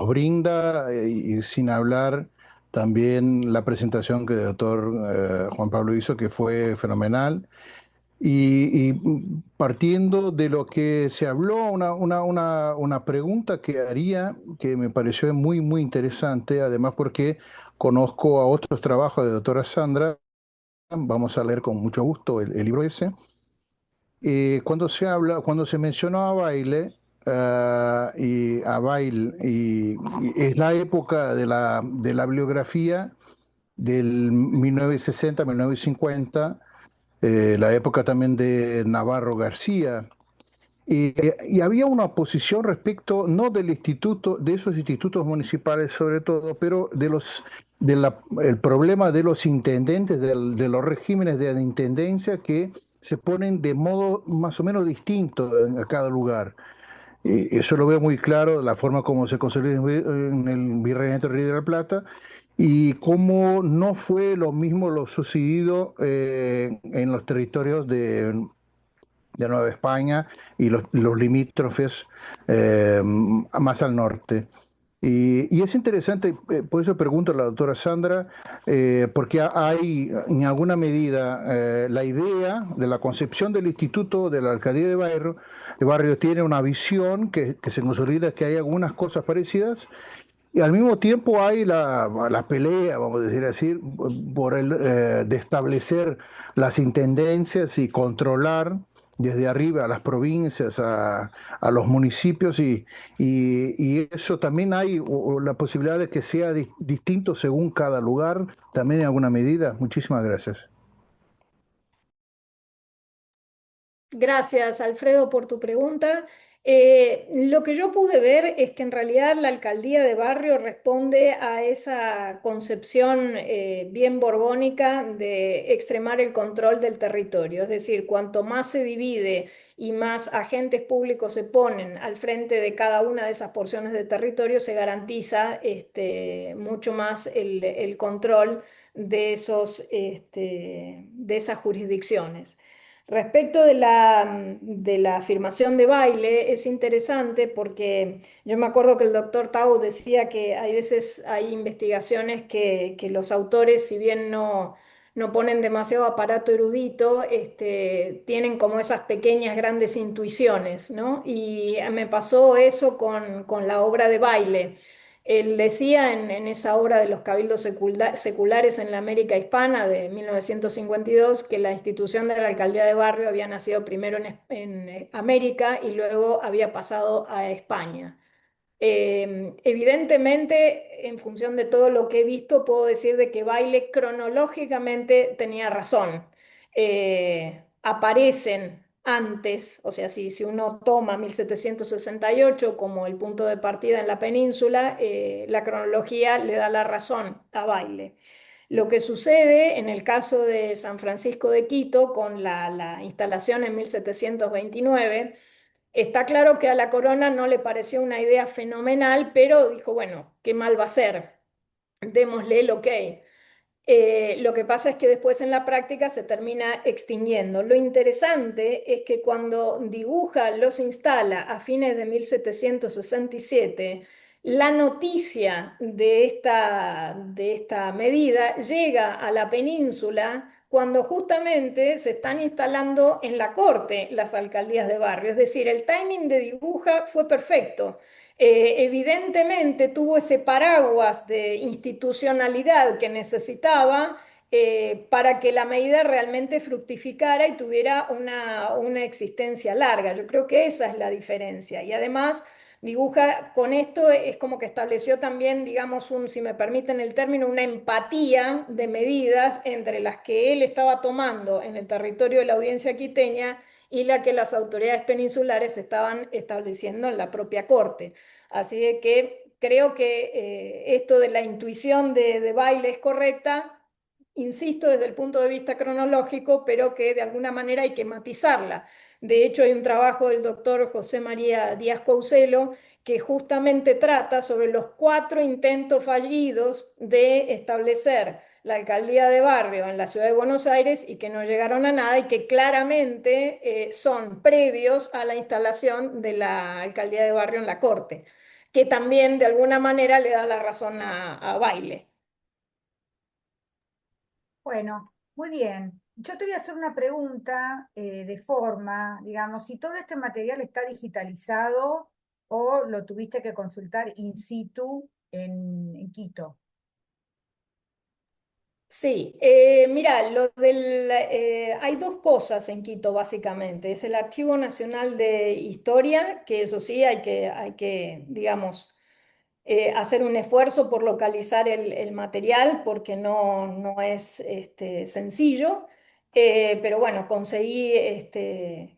brinda, y sin hablar también la presentación que el doctor Juan Pablo hizo, que fue fenomenal. Y partiendo de lo que se habló, una pregunta que haría, que me pareció muy interesante, además porque conozco a otros trabajos de doctora Sandra, vamos a leer con mucho gusto el libro ese. Cuando se mencionó a Baile, y a Bail, y es la época de la bibliografía del 1960, 1950, la época también de Navarro García. y había una oposición respecto, no del instituto, de esos institutos municipales sobre todo, pero el problema de los intendentes, de los regímenes de la intendencia que se ponen de modo más o menos distinto en cada lugar. Eso lo veo muy claro, la forma como se consolidó en el Virreinato de Río de la Plata y cómo no fue lo mismo lo sucedido en los territorios de Nueva España y los limítrofes más al norte. Y es interesante, por eso pregunto a la doctora Sandra, porque hay en alguna medida la idea de la concepción del instituto de la alcaldía de barrio tiene una visión que se consolida, que hay algunas cosas parecidas, y al mismo tiempo hay la pelea, vamos a decir así, de establecer las intendencias y controlar desde arriba a las provincias, a los municipios, y eso también hay la posibilidad de que sea distinto según cada lugar, también en alguna medida. Muchísimas gracias. Gracias, Alfredo, por tu pregunta. Lo que yo pude ver es que en realidad la alcaldía de barrio responde a esa concepción bien borbónica de extremar el control del territorio. Es decir, cuanto más se divide y más agentes públicos se ponen al frente de cada una de esas porciones de territorio, se garantiza mucho más el control de esas jurisdicciones. Respecto de la afirmación de baile, es interesante porque yo me acuerdo que el doctor Tau decía que hay veces hay investigaciones que los autores, si bien no ponen demasiado aparato erudito, tienen como esas pequeñas grandes intuiciones, ¿no? Y me pasó eso con la obra de baile. Él decía en esa obra de los cabildos seculares en la América Hispana de 1952 que la institución de la alcaldía de barrio había nacido primero en América y luego había pasado a España. Evidentemente, en función de todo lo que he visto, puedo decir de que Baile cronológicamente tenía razón. Aparecen antes, o sea, si uno toma 1768 como el punto de partida en la península, la cronología le da la razón a Baile. Lo que sucede en el caso de San Francisco de Quito con la instalación en 1729, está claro que a la corona no le pareció una idea fenomenal, pero dijo, bueno, qué mal va a ser, démosle el ok. Lo que pasa es que después en la práctica se termina extinguiendo. Lo interesante es que cuando Dibuja los instala a fines de 1767, la noticia de esta medida llega a la península cuando justamente se están instalando en la corte las alcaldías de barrio. Es decir, el timing de Dibuja fue perfecto. Evidentemente tuvo ese paraguas de institucionalidad que necesitaba para que la medida realmente fructificara y tuviera una existencia larga. Yo creo que esa es la diferencia. Y además, Dibuja con esto es como que estableció también, digamos, si me permiten el término, una empatía de medidas entre las que él estaba tomando en el territorio de la audiencia quiteña y la que las autoridades peninsulares estaban estableciendo en la propia corte. Así de que creo que esto de la intuición de Baile es correcta, insisto, desde el punto de vista cronológico, pero que de alguna manera hay que matizarla. De hecho, hay un trabajo del doctor José María Díaz Couselo que justamente trata sobre los 4 intentos fallidos de establecer la alcaldía de barrio en la ciudad de Buenos Aires y que no llegaron a nada y que claramente son previos a la instalación de la alcaldía de barrio en la corte, que también de alguna manera le da la razón a Baile. Bueno, muy bien. Yo te voy a hacer una pregunta de forma, digamos, si todo este material está digitalizado o lo tuviste que consultar in situ en Quito. Sí, mira, hay 2 cosas en Quito básicamente. Es el Archivo Nacional de Historia, que eso sí hay que digamos, hacer un esfuerzo por localizar el material porque no es sencillo. Pero bueno, conseguí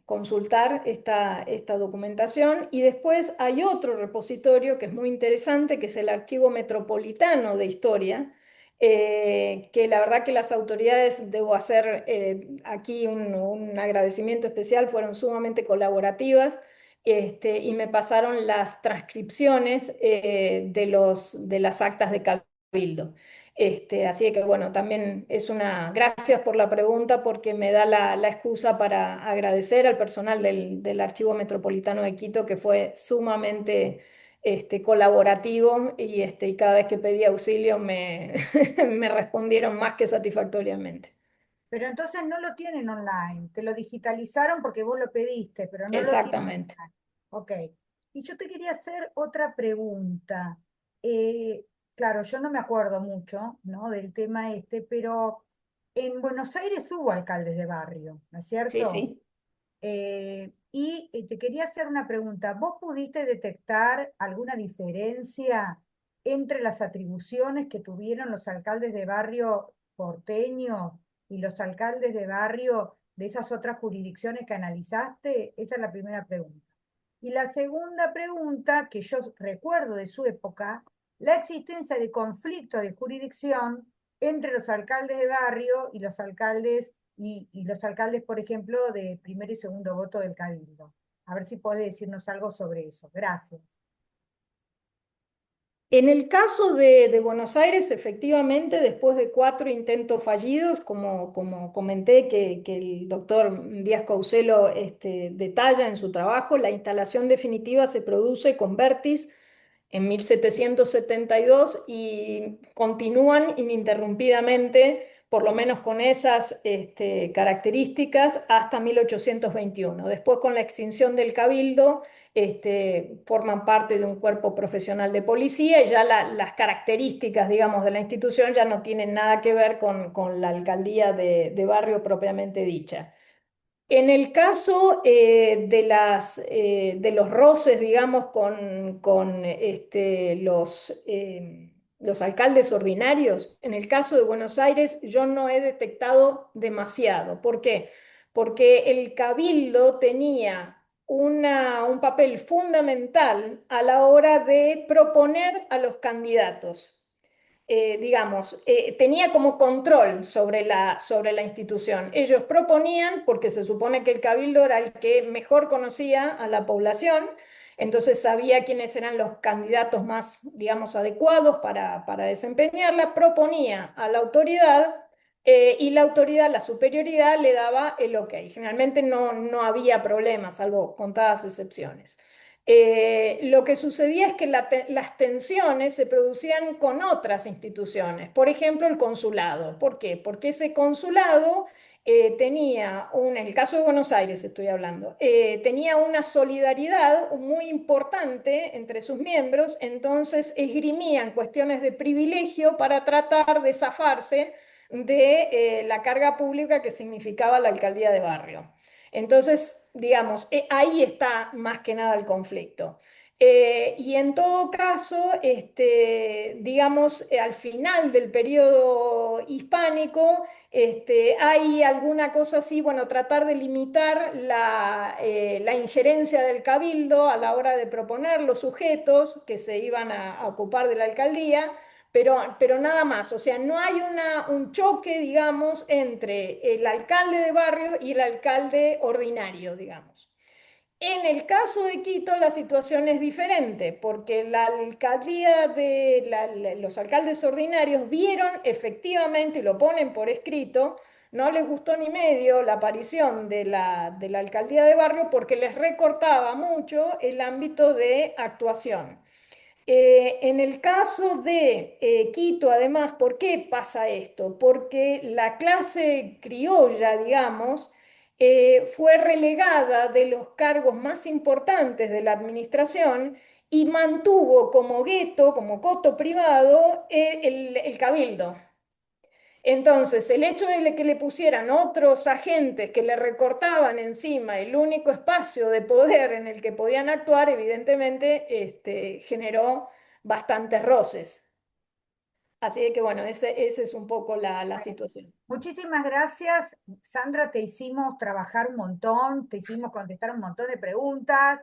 consultar esta documentación y después hay otro repositorio que es muy interesante, que es el Archivo Metropolitano de Historia, que la verdad que las autoridades, debo hacer aquí un agradecimiento especial, fueron sumamente colaborativas. Y me pasaron las transcripciones de las actas de Cabildo. Así que bueno, también es gracias por la pregunta porque me da la excusa para agradecer al personal del Archivo Metropolitano de Quito que fue sumamente colaborativo y cada vez que pedí auxilio me respondieron más que satisfactoriamente. Pero entonces no lo tienen online, te lo digitalizaron porque vos lo pediste, pero no lo tienen Exactamente. online. Ok. Y yo te quería hacer otra pregunta. Claro, yo no me acuerdo mucho, ¿no? Del tema este, pero en Buenos Aires hubo alcaldes de barrio, ¿no es Sí, cierto? sí. Te quería hacer una pregunta. ¿Vos pudiste detectar alguna diferencia entre las atribuciones que tuvieron los alcaldes de barrio porteños y los alcaldes de barrio de esas otras jurisdicciones que analizaste? Esa es la primera pregunta. Y la segunda pregunta, que yo recuerdo de su época, la existencia de conflictos de jurisdicción entre los alcaldes de barrio y los alcaldes, por ejemplo, de primer y segundo voto del Cabildo. A ver si podés decirnos algo sobre eso. Gracias. En el caso de Buenos Aires, efectivamente, después de 4 intentos fallidos, como comenté que el doctor Díaz Couselo detalla en su trabajo, la instalación definitiva se produce con Vertis en 1772 y continúan ininterrumpidamente, por lo menos con esas características, hasta 1821. Después, con la extinción del Cabildo, forman parte de un cuerpo profesional de policía y ya las características, digamos, de la institución ya no tienen nada que ver con la alcaldía de barrio propiamente dicha. En el caso de los roces, digamos, con los alcaldes ordinarios, en el caso de Buenos Aires yo no he detectado demasiado. ¿Por qué? Porque el cabildo tenía un papel fundamental a la hora de proponer a los candidatos. Digamos, tenía como control sobre la institución. Ellos proponían, porque se supone que el cabildo era el que mejor conocía a la población, entonces sabía quiénes eran los candidatos más, digamos, adecuados para desempeñarla, proponía a la autoridad y la autoridad, la superioridad, le daba el ok. Generalmente no había problemas, salvo contadas excepciones. Lo que sucedía es que las tensiones se producían con otras instituciones, por ejemplo el consulado. ¿Por qué? Porque ese consulado en el caso de Buenos Aires estoy hablando, tenía una solidaridad muy importante entre sus miembros, entonces esgrimían cuestiones de privilegio para tratar de zafarse de la carga pública que significaba la alcaldía de barrio. Entonces, digamos, ahí está más que nada el conflicto. Y en todo caso, digamos, al final del periodo hispánico, hay alguna cosa así, bueno, tratar de limitar la injerencia del cabildo a la hora de proponer los sujetos que se iban a ocupar de la alcaldía, pero nada más, o sea, no hay un choque, digamos, entre el alcalde de barrio y el alcalde ordinario, digamos. En el caso de Quito la situación es diferente, porque la alcaldía los alcaldes ordinarios vieron efectivamente, y lo ponen por escrito, no les gustó ni medio la aparición de la alcaldía de barrio porque les recortaba mucho el ámbito de actuación. En el caso de Quito, además, ¿por qué pasa esto? Porque la clase criolla, digamos, fue relegada de los cargos más importantes de la administración y mantuvo como gueto, como coto privado, el cabildo. Entonces, el hecho de que le pusieran otros agentes que le recortaban encima el único espacio de poder en el que podían actuar, evidentemente, generó bastantes roces. Así que bueno, ese es un poco la situación. Muchísimas gracias, Sandra, te hicimos trabajar un montón, te hicimos contestar un montón de preguntas,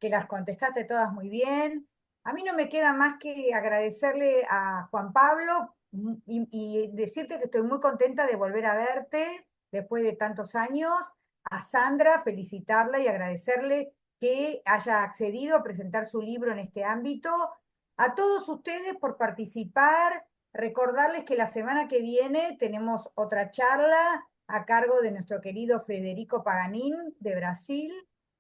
que las contestaste todas muy bien. A mí no me queda más que agradecerle a Juan Pablo y decirte que estoy muy contenta de volver a verte después de tantos años. A Sandra, felicitarla y agradecerle que haya accedido a presentar su libro en este ámbito. A todos ustedes por participar. Recordarles que la semana que viene tenemos otra charla a cargo de nuestro querido Federico Paganín de Brasil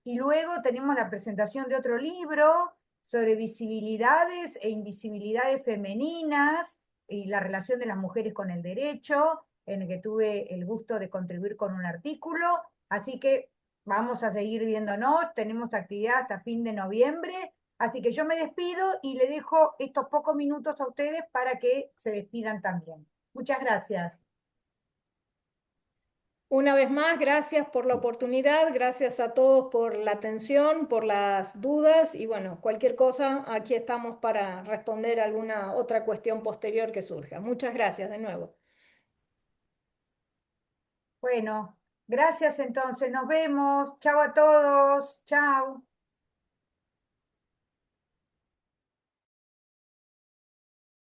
y luego tenemos la presentación de otro libro sobre visibilidades e invisibilidades femeninas y la relación de las mujeres con el derecho, en el que tuve el gusto de contribuir con un artículo. Así que vamos a seguir viéndonos, tenemos actividad hasta fin de noviembre. Así que yo me despido y le dejo estos pocos minutos a ustedes para que se despidan también. Muchas gracias. Una vez más, gracias por la oportunidad, gracias a todos por la atención, por las dudas y bueno, cualquier cosa, aquí estamos para responder alguna otra cuestión posterior que surja. Muchas gracias de nuevo. Bueno, gracias entonces, nos vemos. Chao a todos. Chao.